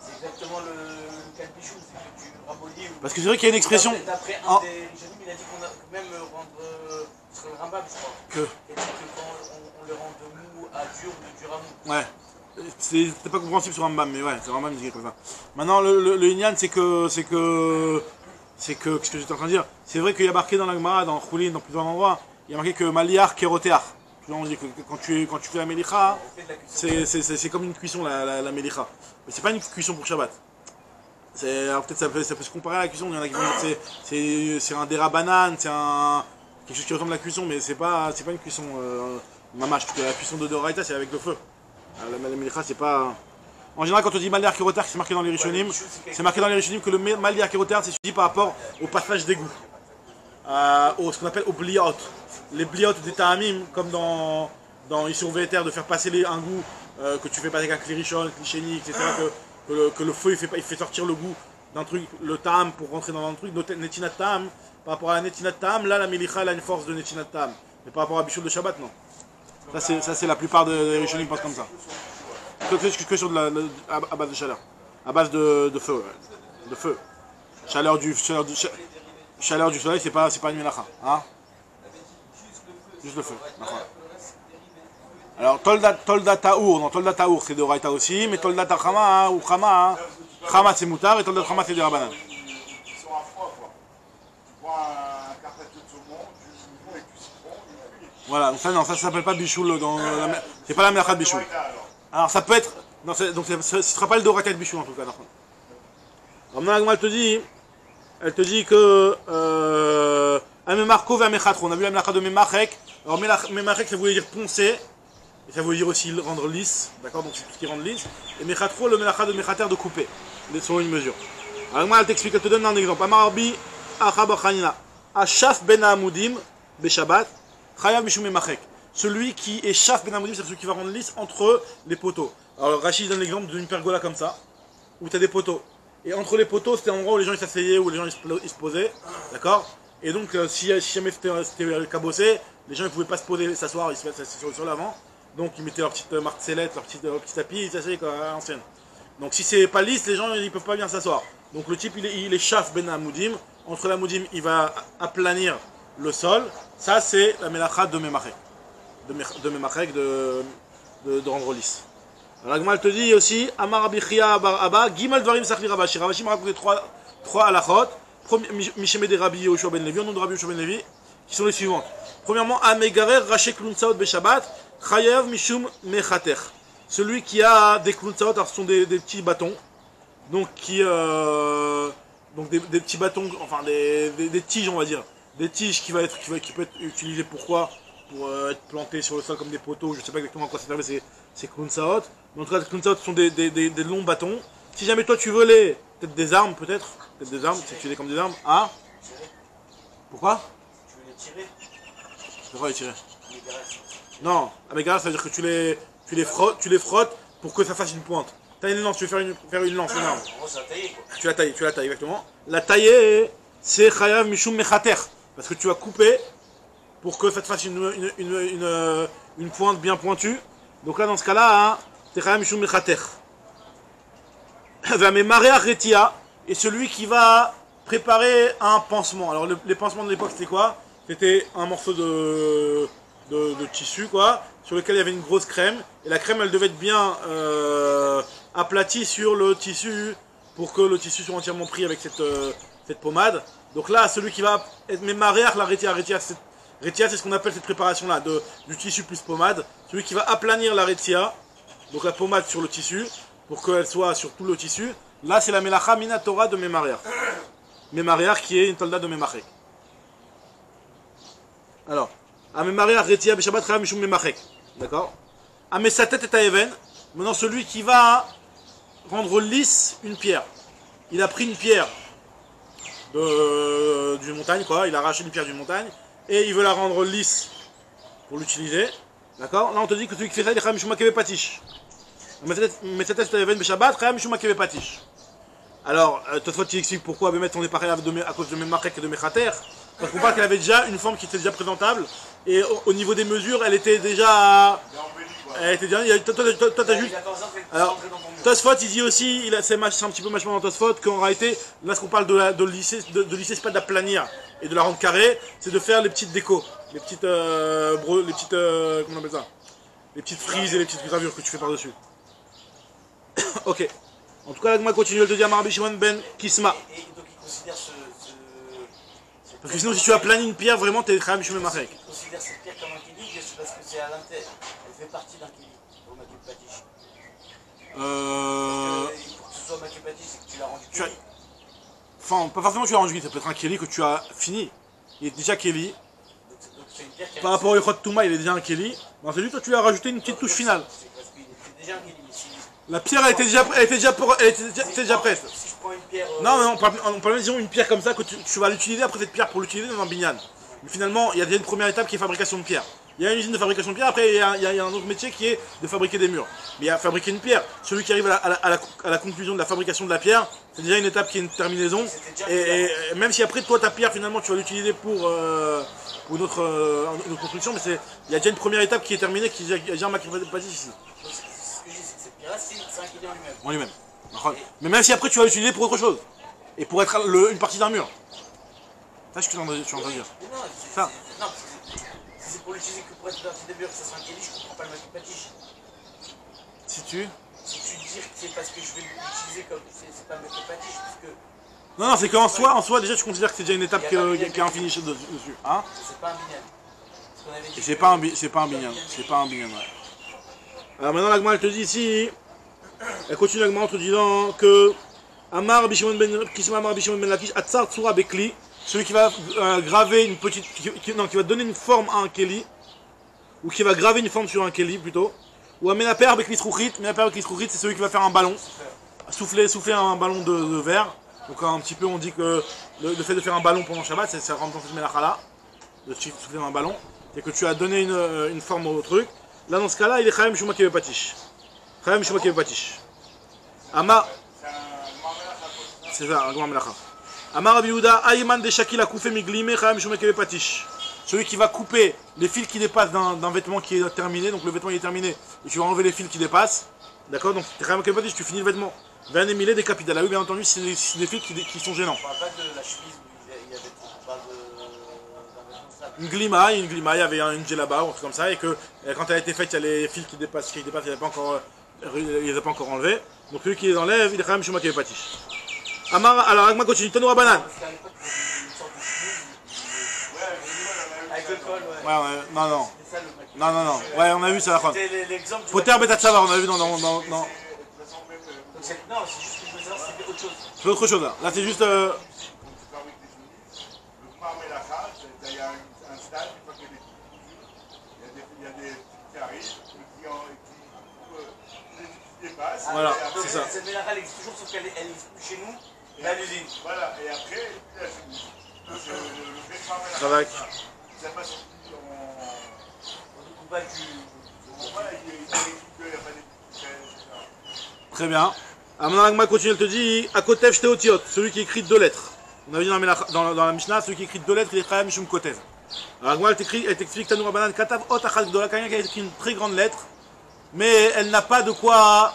C'est exactement le cas de bichou, c'est que tu ramollis. Parce que c'est vrai qu'il y a une expression. D'après un des Rishonim, il a dit qu'on a même rendre. Sur le Rambam, je crois. Il a dit que quand on le rend de mou à dur ou de dur à mou. Ouais. C'était pas compréhensible sur Rambam, mais ouais, c'est Rambam qui dit comme ça. Maintenant, le Inyan, c'est que. Qu'est-ce que j'étais en train de dire? C'est vrai qu'il y a marqué dans la Gemara, dans Choulin, dans plusieurs endroits, il y a marqué que Maliar Kérotéach. Tu vois, on dit que quand tu fais la Melicha, c'est comme une cuisson la Melicha. Mais c'est pas une cuisson pour Shabbat. Alors peut-être ça peut se comparer à la cuisson, il y en a qui vont dire que c'est un dérabanan, c'est quelque chose qui ressemble à la cuisson, mais c'est pas une cuisson Mamash, parce que la puissance de Doraita, c'est avec le feu. La Melicha, c'est pas. En général, quand on dit Mal Keroter, c'est marqué dans les Rishonim, c'est marqué dans les Rishonim que le Mal Keroter, c'est suivi par rapport au passage d'égout. Ce qu'on appelle au bliot. Les bliot des Ta'amim, comme dans ici au Véter, de faire passer un goût que tu fais passer avec un clirichon, clichéni, etc. Que le feu il fait sortir le goût d'un truc, le Ta'am pour rentrer dans un truc. Netinat Ta'am, par rapport à la Netinat Ta'am, là la Melicha elle a une force de Netinat Ta'am. Mais par rapport à Bichoul de Shabbat, non. Ça c'est la plupart des Rishonim pensent comme ça. Que sur à base de chaleur. À base de feu. Ouais. De feu. Chaleur du soleil, c'est pas une melacha. Hein? Juste le feu. Alors, Tolda Taour, non, Tolda Taour c'est de Raïta aussi, mais Tolda Chama ou Chama, Chama c'est Moutar et Tolda Chama c'est des Rabanan. Ils sont à froid, quoi. Tu prends un carpaccio de saumon, du avec du citron, du fruit. Voilà, donc ça s'appelle pas Bichoul, c'est pas la melacha de Bichoul. Alors, ça peut être, donc ce ne sera pas le Doraita de Bichoul en tout cas. Alors, maintenant, elle te dit que Amemarko va Mechatro. On a vu la melacha de Memachek. Alors Memachek ça voulait dire poncer. Et ça voulait dire aussi rendre lisse. D'accord, donc c'est tout ce qui rend lisse. Et Mechatro, le melacha de Mechater de couper. Selon une mesure. Alors elle t'explique, elle te donne un exemple. Amarbi Achabachanina. Ashaf ben Amoudim Beshabbat. Chayav Mishum Memachek. Celui qui est Shaf ben Amoudim, c'est celui qui va rendre lisse entre les poteaux. Alors Rachid donne l'exemple d'une pergola comme ça. Où tu as des poteaux. Et entre les poteaux, c'était un endroit où les gens s'asseyaient, où les gens ils se posaient, d'accord. Et donc, si jamais c'était cabossé, les gens ne pouvaient pas se poser, s'asseoir, ils se mettaient sur l'avant. Donc, ils mettaient leur petite martellette, leur petit tapis, ils s'asseyaient comme à l'ancienne. Donc, si c'est pas lisse, les gens ils peuvent pas bien s'asseoir. Donc, le type il est chaf ben amoudim. Entre l'amoudim, il va aplanir le sol. Ça, c'est la melacha de Memachek. De Memachek, de rendre lisse. Alors, Agmal te dit aussi, Amar Abichia Bar Abba, Gimal Dvarim Sachli Rabashi. Rabashi m'a raconté trois halachot. Mishemé de Rabbi Yoshua ben Levi, au nom de Rabbi Yoshua ben Levi, qui sont les suivantes. Premièrement, Amegarer Rachek Kluntsaot Beshabbat, Chayav Mishum Mechater. Celui qui a des Kluntsaot, alors ce sont des petits bâtons, donc donc des petits bâtons, enfin des tiges, on va dire. Des tiges qui peut être utilisées pour quoi? Pour être planté sur le sol comme des poteaux, je ne sais pas exactement à quoi ça servait ces Kluntsaot. Mais en tout cas, les Kluntsaot sont des longs bâtons. Si jamais toi tu veux peut-être des armes, peut-être des armes, c'est utilisé comme des armes. Ah? Pourquoi? Tu veux les tirer? Pourquoi les tirer? Non, avec ça veut dire que tu les frottes pour que ça fasse une pointe. T'as une lance, tu veux faire une lance, une arme. En gros, c'est la tailler, quoi. Tu la tailles, exactement. La tailler, c'est Chayav Mishum Mechater. Parce que tu vas couper pour que ça te fasse une pointe bien pointue. Donc là, dans ce cas-là, hein, c'est Chayav Mishum Mechater. Et celui qui va préparer un pansement. Alors les pansements de l'époque c'était quoi? C'était un morceau de tissu quoi, sur lequel il y avait une grosse crème. Et la crème elle devait être bien aplatie sur le tissu pour que le tissu soit entièrement pris avec cette pommade. Donc là celui qui va être mémaréach la rétia c'est ce qu'on appelle cette préparation là du tissu plus pommade. Celui qui va aplanir la rétia, donc la pommade sur le tissu, pour qu'elle soit sur tout le tissu. Là, c'est la melacha minatora de Memariach. Memariach qui est une tolda de Memachek. Alors, à Memariach retia beshabbat chayav mishum Memachek. D'accord? À Mesatet et Taeven, maintenant celui qui va rendre lisse une pierre. Il a pris une pierre d'une montagne, quoi. Il a arraché une pierre d'une montagne et il veut la rendre lisse pour l'utiliser. D'accord? Là, on te dit que celui qui fait ça, il est chayav mishum makeve patish. Alors, Tosfot il explique pourquoi on est pareil à cause de Memachek et de Mechater. Parce qu'on parle qu'elle avait déjà une forme qui était déjà présentable. Et au niveau des mesures, elle était déjà. Elle était déjà. Toi, t'as juste. Alors, Tosfot il dit aussi, c'est un petit peu machement dans Tosfot, qu'en réalité, là ce qu'on parle de lisser, c'est pas de la planir et de la rendre carrée, c'est de faire les petites décos. Les petites. Comment on appelle ça? Les petites frises et les petites gravures que tu fais par-dessus. Ok. En tout cas, l'agma continue, elle te dit à Rabbi Shimon ben Kisma. Et donc il considère Parce que sinon, si tu aplanis une pierre, vraiment, t'es Chayav Mishum Memachek. Il considère cette pierre comme un kili, c'est parce que c'est à l'intérieur. Elle fait partie d'un kili, au makib patish. Pour que ce soit makib patish, c'est que tu l'as rendu kili. Enfin, pas forcément que tu l'as rendu kili, ça peut être un keli que tu as fini. Il est déjà keli. Donc c'est une pierre qui a par rapport au Echot Touma, il est déjà un Keli. Dans celui toi tu lui as rajouté une petite touche finale. C'est parce qu'il était déjà un Kéli. La pierre elle était déjà prête. Si je prends une pierre. Non, mais on parle disons une pierre comme ça que tu vas l'utiliser après cette pierre pour l'utiliser dans un binyan. Mais finalement, il y a déjà une première étape qui est fabrication de pierre. Il y a une usine de fabrication de pierre, après il y a un autre métier qui est de fabriquer des murs. Mais il y a fabriquer une pierre. Celui qui arrive à la conclusion de la fabrication de la pierre, c'est déjà une étape qui est une terminaison. Et même si après toi ta pierre finalement tu vas l'utiliser pour notre construction, mais il y a déjà une première étape qui est terminée, qui est déjà marquée ici. Là, c'est un Kéli En en lui-même. lui-même. Mais même si après tu vas l'utiliser pour autre chose. Et pour être une partie d'un mur. Ça, je suis en train de dire. Mais non, Ça. non, si c'est pour l'utiliser que pour être une partie de mur, que ça soit un Kéli, je comprends pas le Makipatish. Si tu dis que c'est parce que je vais l'utiliser comme. C'est pas le Makipatish, parce que. Non, c'est qu'en soi, déjà tu considères que c'est déjà une étape qui est un finish dessus. Hein? C'est pas un binyan. Et c'est pas un binyan. C'est pas un binyan, ouais. Alors maintenant la Gemara elle te dit ici, elle continue la Gemara en te disant que Amar Bishimon ben Lakish Atzar Tsura Bekli, celui qui va graver une petite, qui va donner une forme à un Keli, ou qui va graver une forme sur un Keli plutôt, ou Amenaper Bekli Srouchit, Amenaper Bekli Srouchit c'est celui qui va faire un ballon, souffler un ballon de verre. Donc un petit peu on dit que le fait de faire un ballon pendant Shabbat, ça rentre dans cette mélacha là, de souffler dans un ballon, c'est que tu as donné une forme au truc. Là, dans ce cas-là, il est Chaim Shuma Kevepatish. Chaim Shuma Kevepatish. Amar. C'est ça, un grand melacha. Amar Rabbi Yehuda, Ayman de Shakil a coupé Miglime, Chaim Shuma Kevepatish. Celui qui va couper les fils qui dépassent d'un vêtement qui est terminé, donc le vêtement il est terminé, et tu vas enlever les fils qui dépassent. D'accord? Donc, Chaim Kevepatish, tu finis le vêtement. Van Emile des capitales. Là, oui, bien entendu, c'est des fils qui sont gênants. On parle pas de la chemise où il y avait tout. On parle Une glima, il y avait une djellaba ou un truc comme ça, et que quand elle a été faite, il y a les fils qui dépassent, il les a pas encore enlevés. Donc celui qui les enlève, il est quand même Shuma Kevepatish. Amar, alors Agma continue, Tanoura Banan. avec le col, ouais. Ouais, non. C'est ça le mec. Non. Ouais, on a vu ça la fois. C'était l'exemple du. Poter Betatsava, on a vu dans. Non, c'est juste que je veux savoir si c'était autre chose. C'est autre chose là. Là, c'est juste. Il y a un stade, une fois qu'il y a des petites coutures, il y a des petites qui arrivent, qui dépassent. Voilà, Donc, c'est ça. Cette mélacha, elle existe toujours, sauf qu'elle existe plus chez nous, mais à l'usine. Voilà, et après, la chemise. Le vrai Ça va. ça passe en. On ne coupe pas du. Voilà, il y a des coutures, il n'y a pas des petites. Très bien. Maintenant, Agma continue, elle te dit Akotev Shteotiot, celui qui écrit 2 lettres. On avait dit dans la Mishnah, celui qui écrit 2 lettres, il est Chayav Mishum Kotev. Alors Agma, elle t'explique Tanoura Banan Katav Ot Achal Gdola, quelqu'un qui a écrit une très grande lettre, mais elle n'a pas de quoi.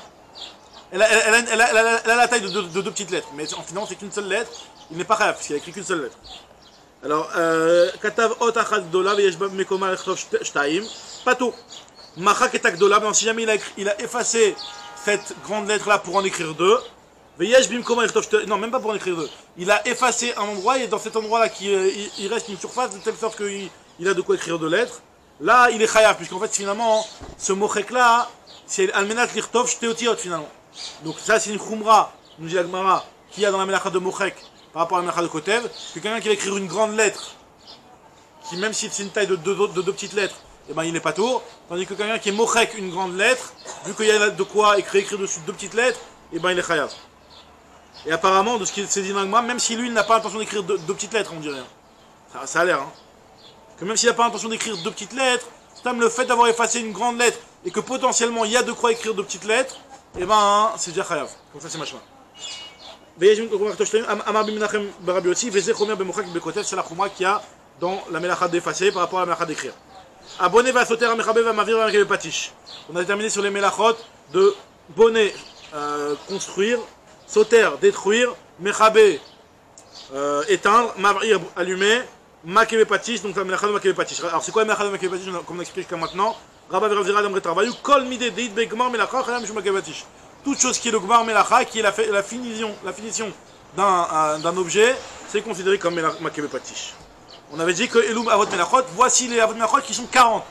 Elle a la taille de 2 petites lettres, mais en finalement, c'est qu'une seule lettre. Il n'est pas Chayav, parce qu'il a écrit qu'une seule lettre. Alors, Katav Ot Achal Gdola, Veyeshbab Mekoma Lechtov Shtaim, Pato. Machak et Gdola, mais si jamais il a effacé cette grande lettre là pour en écrire 2. Non, même pas pour en écrire 2. Il a effacé un endroit et dans cet endroit là il reste une surface de telle sorte qu'il a de quoi écrire 2 lettres. Là il est chayav, puisqu'en fait finalement ce mochek là c'est almenat lirtov shteotiot finalement. Donc ça c'est une khumra, nous dit la Gemara, qu'il y a dans la melacha de mochek par rapport à la melacha de kotev, que quelqu'un qui va écrire une grande lettre, qui même si c'est une taille de 2 petites lettres, et ben il n'est pas tour, tandis que quelqu'un qui est mochek une grande lettre, vu qu'il y a de quoi écrire dessus 2 petites lettres, et ben il est chayav. Et apparemment, de ce qu'il s'est dit dans le Gemara, même si lui n'a pas l'intention d'écrire 2 petites lettres, on dirait. Ça a l'air, hein. Que même s'il n'a pas l'intention d'écrire 2 petites lettres, c'est même le fait d'avoir effacé une grande lettre et que potentiellement il y a de quoi écrire 2 petites lettres, et ben hein, c'est déjà chayav. Comme ça c'est machma. C'est la khumra qu'il y a dans la melacha d'effacer par rapport à la melacha d'écrire. Abonné va sauter à mechabe va mavir va patish. On a terminé sur les melachot de bonnet, construire, sauter, détruire, mechabé, éteindre, mavir, allumer, makebe patish, donc la melacha de makebe patish. Alors c'est quoi la melacha de makebe patish, comme on explique jusqu'à maintenant? Rabba veravzira dam retarvayu, kol midé deit begmar melacha, chalam shu makebe patish. Toute chose qui est le gmar melacha, qui est la finition d'un objet, c'est considéré comme makebe patish. On avait dit que Eloum avot melachot, voici les avot melachot qui sont 40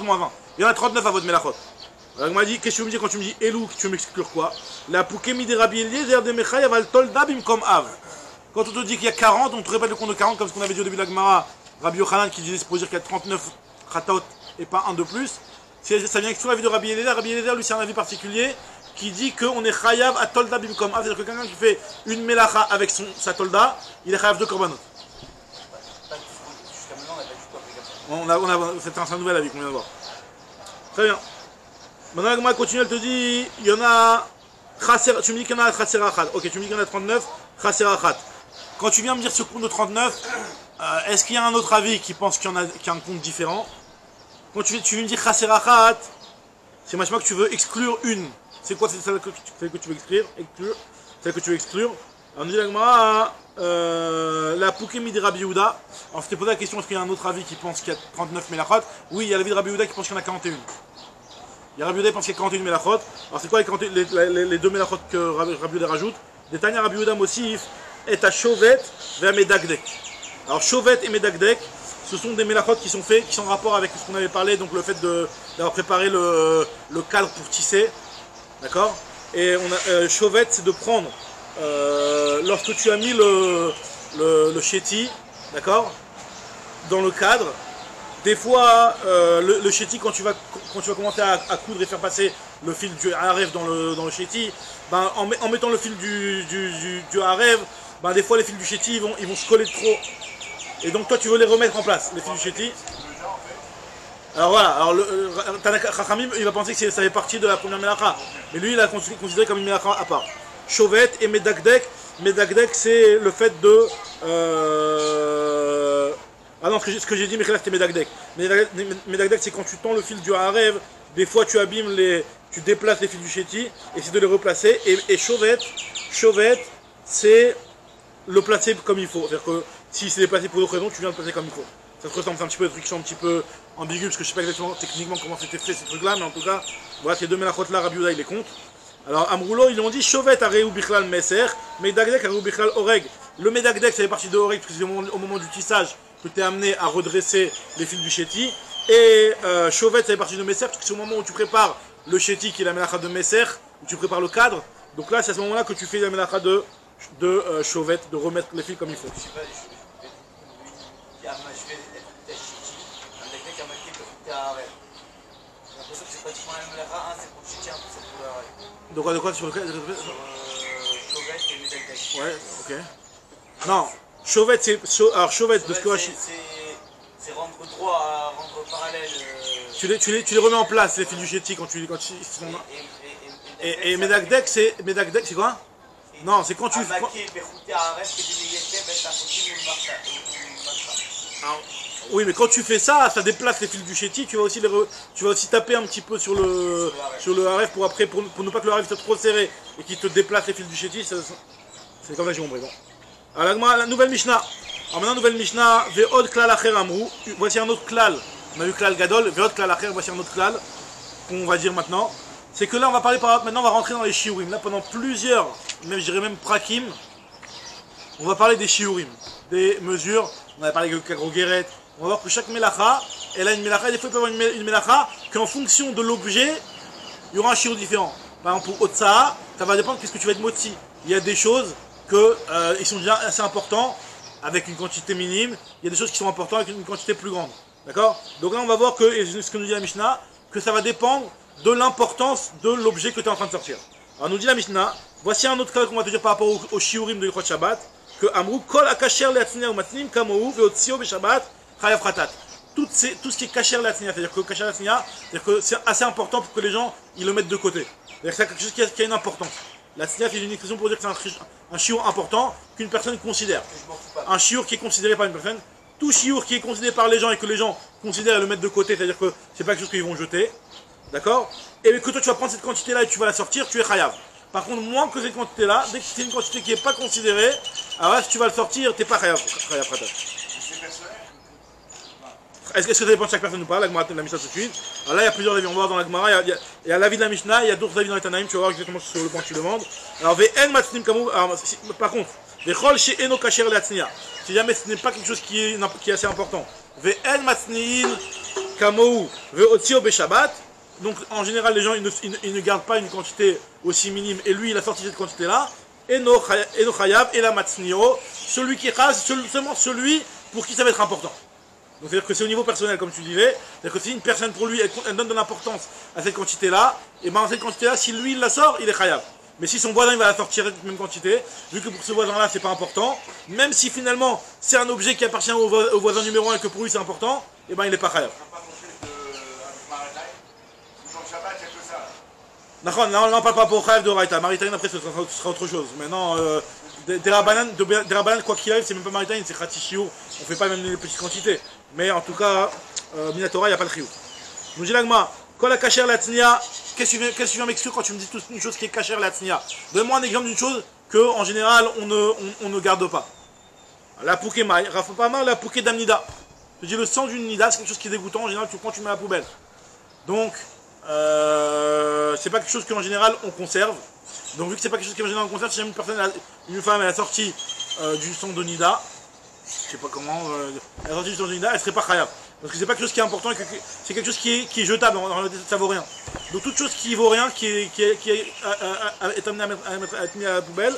moins 20. Il y en a 39 avot melachot. Alors, il m'a dit, qu'est-ce que tu me dis quand tu me dis Elou, tu veux m'exclure quoi? La Poukemi de Rabbi Eliezer de Mechayav al Toldabim comme Av. Quand on te dit qu'il y a 40, on te répète le compte de 40 comme ce qu'on avait dit au début de la Gemara, Rabbi Yochanan qui disait c'est pour dire qu'il y a 39 Khatot et pas un de plus. Ça vient exclure l'avis de Rabbi Eliezer. Rabbi Eliezer, lui, c'est un avis particulier qui dit qu'on est chayav à tolda bimkom. C'est-à-dire que quelqu'un qui fait une melacha avec sa tolda, il est chayav de korbanot. Jusqu'à maintenant, on n'a pas du tout appris comme ça. C'est un nouvel avis qu'on vient de voir. Très bien. Maintenant, la Gemara continue, elle te dit, il y en a, tu me dis qu'il y en a chaser achat. Ok, tu me dis qu'il y en a 39, chaser achat. Quand tu viens me dire ce compte de 39, est-ce qu'il y a un autre avis qui pense qu'il y a un compte différent? Quand tu me dis chaser achat, c'est machement que tu veux exclure une. C'est quoi celle que tu veux exclure? Celle que tu veux exclure. Alors, on dit la Gemara, la Poukémi de Rabbi Yehuda. Alors, je t'ai posé la question, est-ce qu'il y a un autre avis qui pense qu'il y a 39 melachot? Oui, il y a l'avis de Rabbi Yehuda qui pense qu'il y en a 41. Il y a Rabbi Yehuda qui pense qu'il y a 41 melachot. Alors, c'est quoi les deux melachot que Rabbi Yehuda rajoute? Des Tanya Rabbi Yehuda Mosif est à Shovet vers Medagdek. Alors, Shovet et Medagdek, ce sont des melachot qui sont faits, qui sont en rapport avec ce qu'on avait parlé, donc le fait d'avoir préparé le cadre pour tisser. D'accord? Et Shovet, c'est de prendre, lorsque tu as mis le chéti, d'accord, dans le cadre, des fois, le chéti, quand tu vas commencer à coudre et faire passer le fil du harev dans le chéti, ben, en mettant le fil du harev, ben, des fois les fils du chéti ils vont se coller trop. Et donc toi tu veux les remettre en place, les fils du chéti. Alors voilà, alors Tanaka Chachamim, il va penser que ça fait partie de la première melacha, mais lui il a considéré comme une melacha à part. Shovet et Medagdek. Medagdek, c'est le fait de ah non, ce que j'ai dit, mais là c'était Medagdek. Medagdek, c'est quand tu tends le fil du harev, des fois tu abîmes tu déplaces les fils du chéti, et c'est de les replacer. Et Shovet, c'est le placer comme il faut. C'est-à-dire que si c'est déplacé pour d'autres raisons, tu viens le placer comme il faut. Ça te ressemble un petit peu à des trucs qui sont un petit peu ambigus, parce que je sais pas exactement techniquement comment c'était fait ces trucs-là, mais en tout cas, voilà, ces deux melachot là, Rabbi Yehuda il les compte. Alors Amroulo, ils ont dit Shovet areu bichlal meser, Medagdek areu bichlal oreg. Le Medagdek, ça fait partie de oreg, parce que c'est au moment du tissage que tu es amené à redresser les fils du chéti. Et Shovet, ça fait partie de meser, parce que c'est au moment où tu prépares le chéti, qui est la melacha de meser, où tu prépares le cadre. Donc là, c'est à ce moment-là que tu fais la melacha de Shovet, de remettre les fils comme il faut. De quoi sur le cas Shovet et Medagdek. Ouais, ok. Non, Shovet, alors Shovet, de ce que c'est rendre droit, rendre parallèle. Tu les remets en place, les fils du chéti, quand ils sont là. Et Medagdek, c'est quoi? Non, c'est quand tu... Oui, mais quand tu fais ça, ça déplace les fils du chéti, tu vas aussi taper un petit peu sur le haref pour ne pas que le haref soit trop serré et qu'il te déplace les fils du chéti. C'est comme ça que j'ai compris. Bon. Alors la nouvelle Mishnah. Alors maintenant, nouvelle Mishnah, Ve'od klal acher amrou. Voici un autre klal. On a eu klal gadol, Ve'od klal acher, voici un autre klal qu'on va dire maintenant. C'est que là, maintenant on va rentrer dans les shiurim. Là, pendant plusieurs, je dirais même prakim, on va parler des shiurim, des mesures. On avait parlé de Kagro-Geret. On va voir que chaque melacha, elle a une melacha, et des fois il peut y avoir une melacha qu'en fonction de l'objet, il y aura un shiur différent. Par exemple pour Otsaha, ça va dépendre de ce que tu vas être motzi. Il y a des choses ils sont déjà assez importants avec une quantité minime, il y a des choses qui sont importantes avec une quantité plus grande. D'accord? Donc là on va voir que, ce que nous dit la Mishnah, que ça va dépendre de l'importance de l'objet que tu es en train de sortir. Alors nous dit la Mishnah, voici un autre cas qu'on va te dire par rapport au shiurim de Yichot Shabbat, que Amrou, Kol Akacher Leatznia ou Matnim, Kamou, Veotsio Beshabbat, Chayav Khatat. Tout ce qui est Kacher Leatznia, c'est-à-dire que Kacher Leatznia, c'est-à-dire que c'est assez important pour que les gens ils le mettent de côté. C'est-à-dire que c'est quelque chose qui a une importance. Leatznia, c'est une expression pour dire que c'est un shiur important qu'une personne considère. Un shiur qui est considéré par une personne. Tout shiur qui est considéré par les gens et que les gens considèrent et le mettre de côté, c'est-à-dire que c'est pas quelque chose qu'ils vont jeter. D'accord? Et que toi tu vas prendre cette quantité-là et tu vas la sortir, tu es Chayav. Par contre, moins que cette quantité-là, dès que c'est une quantité qui n'est pas considérée, alors là, si tu vas le sortir, tu n'es pas Chayav Khatat. Est-ce que ça dépend de chaque personne ou pas? La Gemara de la Mishnah tout de suite. Alors là, il y a plusieurs avis. On va voir dans la Gemara, il y a l'avis de la Mishnah, il y a d'autres avis dans les Tanaïm, tu vas voir exactement sur le point que tu demandes. Alors, Ve'en Matznim Kamou, par contre, Ve'chol She'eno Kacher Leatznia. Si jamais ce n'est pas quelque chose qui est assez important. Ve'en Matznim Kamou, Ve'otzio Beshabbat. Donc en général les gens ils ne gardent pas une quantité aussi minime et lui il a sorti cette quantité là et no chayav et la matsnio, celui qui rase seulement celui pour qui ça va être important. Donc c'est-à-dire que c'est au niveau personnel, comme tu disais. C'est-à-dire que si une personne pour lui, elle donne de l'importance à cette quantité-là, et ben cette quantité-là, si lui il la sort, il est chayav. Mais si son voisin il va la sortir de cette même quantité, vu que pour ce voisin-là c'est pas important, même si finalement c'est un objet qui appartient au voisin numéro 1 et que pour lui c'est important, et ben il n'est pas chayav. On n'a pas compris avec Maritime. Toujours le Shabbat, il n'y a que ça. D'accord, non, on ne parle pas pour chayav de Raïta. Maritime après ce sera autre chose. Maintenant, des rabanan, quoi qu'il arrive, c'est même pas Maritime, c'est Khatishiou. On fait pas même les petites quantités. Mais en tout cas, Minatora, il n'y a pas de chiyou. Nous dit l'agma, quand la kacher la tznia, qu'est-ce que tu viens m'exclure quand tu me dis toute une chose qui est kacher la tznia? Donne-moi un exemple d'une chose que en général on ne garde pas. La pouké maï, Rafa Pamar, la pouké d'amnida. Je dis le sang d'une nida, c'est quelque chose qui est dégoûtant, en général tu prends, tu mets à la poubelle. Donc, c'est pas quelque chose qu'en général on conserve. Donc vu que c'est pas quelque chose qu'en général on conserve, si jamais une femme elle a sorti du sang de nida, je sais pas comment, elle a sorti du sang de nida, elle serait pas khayab. Parce que c'est pas quelque chose qui est important, c'est quelque chose qui est jetable, en réalité ça vaut rien. Donc toute chose qui vaut rien, qui est amenée à être mise à la poubelle,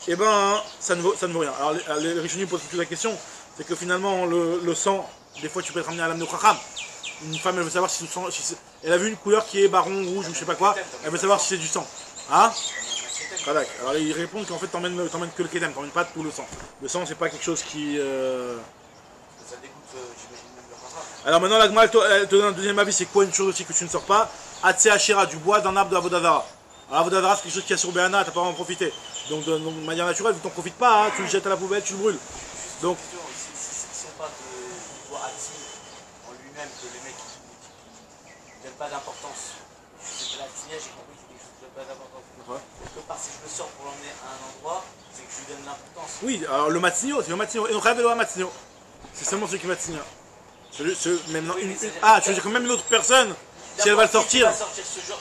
et ben ça ne vaut rien. Alors les Rishonim posent toute la question, c'est que finalement le sang, des fois tu peux être amené à l'amener au khacham. Une femme elle veut savoir si le sang, elle a vu une couleur qui est marron, rouge ou je sais pas quoi, elle veut savoir si c'est du sang. Hein? Kadak. Alors ils répondent qu'en fait t'emmènes que le kedem, t'emmènes pas tout le sang. Le sang c'est pas quelque chose qui... Ça dégoûte, j'imagine même le rara. Alors maintenant l'agma elle te donne un deuxième avis, c'est quoi une chose aussi que tu ne sors pas? Atse Hachira, du bois d'un arbre de Avodazara. Alors Avodazara c'est quelque chose qui a sur Béana, t'as pas à en profiter. Donc de manière naturelle, tu t'en profites pas, hein, tu le jettes à la poubelle, tu le brûles. Donc... Si on parle du bois Hatsi en lui-même, que les mecs ne donnent pas d'importance. La tznia, j'ai compris que c'est quelque chose qui ne donne pas d'importance. Ouais. Quelque part, si je le sors pour l'emmener à un endroit, c'est que je lui donne l'importance. Oui, alors le matzino, c'est le matzino. Et on rêve le matzino. C'est seulement celui qui matzino. Maintenant, ah, tu veux dire que même une autre personne, si elle va le sortir. Si il va sortir ce genre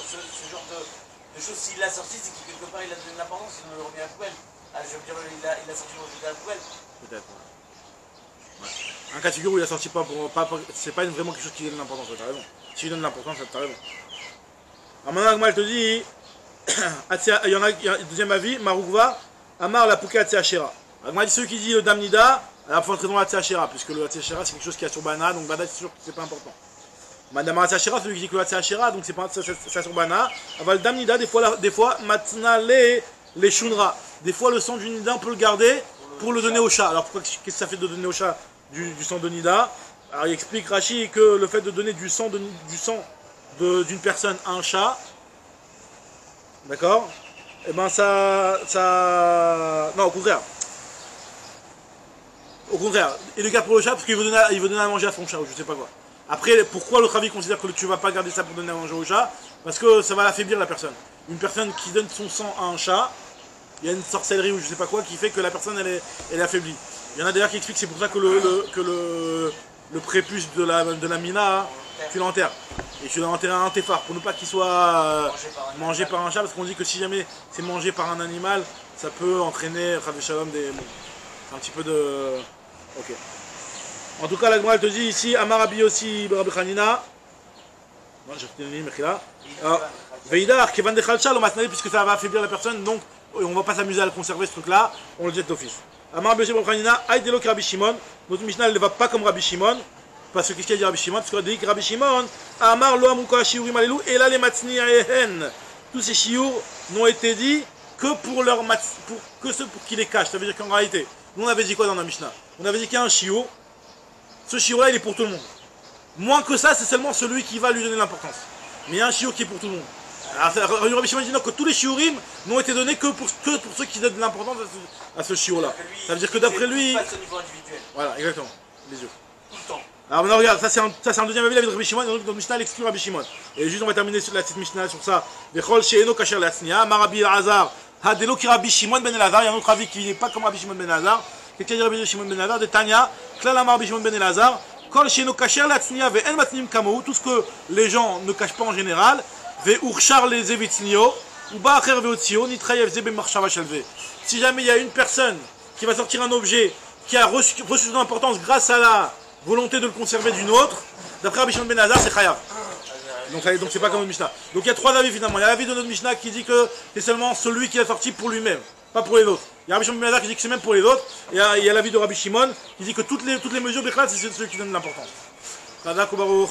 de choses, s'il l'a sorti, c'est que quelque part il a donné de l'importance, il le remet à la poubelle. Ah, je veux dire, il a sorti le à la poubelle. Peut-être. Ouais. Un cas de figure où il a sorti pas pour. C'est pas vraiment quelque chose qui donne de l'importance, t'as raison. S'il donne de l'importance, t'as raison. Alors maintenant, elle te dit. Il y en a un deuxième avis, Maroukva, Amar la Pouké Atseachera. Agma dit celui qui dit le Damnida, elle a pas très dans l'Atseachera, puisque le Atseachera c'est quelque chose qui a sur Bana, donc Bana c'est sûr que c'est pas important. Madame Atseachera, celui qui dit que le Atseachera, donc c'est pas ça sur Bana. Aval Damnida, des fois, Matna les Shunra. Des fois le sang du Nida, on peut le garder pour le donner au chat. Alors pourquoi, qu'est-ce que ça fait de donner au chat du sang de Nida? Alors il explique Rashi que le fait de donner du sang d'une personne à un chat, d'accord? Et ben non, au contraire. Au contraire, il le garde pour le chat parce qu'il veut donner à manger à son chat ou je sais pas quoi. Après, pourquoi l'autre avis considère que tu vas pas garder ça pour donner à manger au chat? Parce que ça va l'affaiblir la personne. Une personne qui donne son sang à un chat, il y a une sorcellerie ou je sais pas quoi qui fait que la personne elle est affaiblie. Il y en a d'ailleurs qui expliquent que c'est pour ça que le prépuce de la mina, tu l'enterres. Et tu l'as enterré à un téphar pour ne pas qu'il soit mangé par un chat, parce qu'on dit que si jamais c'est mangé par un animal, ça peut entraîner Shalom un petit peu de... Ok. En tout cas, la Gemara te dit ici, Amarabi aussi, Rabbi Hanina. Non, j'ai retenu le Mechila. Veidar, Kevan de Khalchal, puisque ça va affaiblir la personne, donc on va pas s'amuser à le conserver ce truc-là, on le jette d'office. Amarabi aussi, Rabbi Hanina, Aïdelo Rabbi Shimon. Notre Mishnah ne va pas comme Rabbi Shimon. Parce que qu'est-ce qu'il a dit Rabbi Shimon? Parce que dit que Rabbi Shimon, Amar lo amuka shiurim alelu, et là les matzni aehen. Tous ces chiours n'ont été dit que pour ceux pour qui les cachent. Ça veut dire qu'en réalité, nous on avait dit quoi dans la Mishnah? On avait dit qu'il y a un chiour. Ce chiour là il est pour tout le monde. Moins que ça, c'est seulement celui qui va lui donner l'importance. Mais il y a un chiour qui est pour tout le monde. Alors Rabbi Shimon dit non, que tous les chiourim n'ont été donnés que pour ceux qui donnent de l'importance à ce chiour là. Ça veut dire que d'après lui. Voilà, exactement. Les yeux. Tout le temps. Alors maintenant regarde, ça c'est un deuxième avis, l'avis de Rabbi Shimon, et donc notre Mishnah l'exclut Rabbi Shimon. Et juste on va terminer sur la petite Mishnah sur ça. Vechol she'eno kasher latznia, Marabi Elazar, hadelo ki Rabbi Shimon ben Elazar, il y a un autre avis qui n'est pas comme Rabbi Shimon ben Elazar. Qu'est-ce qu'il dit Rabbi Shimon ben Elazar? De Tanya, klal amar Rabbi Shimon ben Elazar, kol she'eno kasher latznia ve'en matnim kamou, tout ce que les gens ne cachent pas en général, ve'urchar les evitznio, ou ba'acher ve'otzio, nitrayev ze b'marshava shalve. Si jamais il y a une personne qui va sortir un objet qui a reçu son importance grâce à la volonté de le conserver d'une autre, d'après Rabbi Shimon ben Elazar, c'est chayav. Donc c'est pas comme une Mishnah. Donc il y a trois avis finalement. Il y a l'avis de notre Mishnah qui dit que c'est seulement celui qui l'a sorti pour lui-même, pas pour les autres. Il y a Rabbi Shimon ben Elazar qui dit que c'est même pour les autres. Et il y a l'avis de Rabbi Shimon qui dit que toutes les mesures Bechlat, c'est celui qui donne l'importance. Chazak ou Baruch.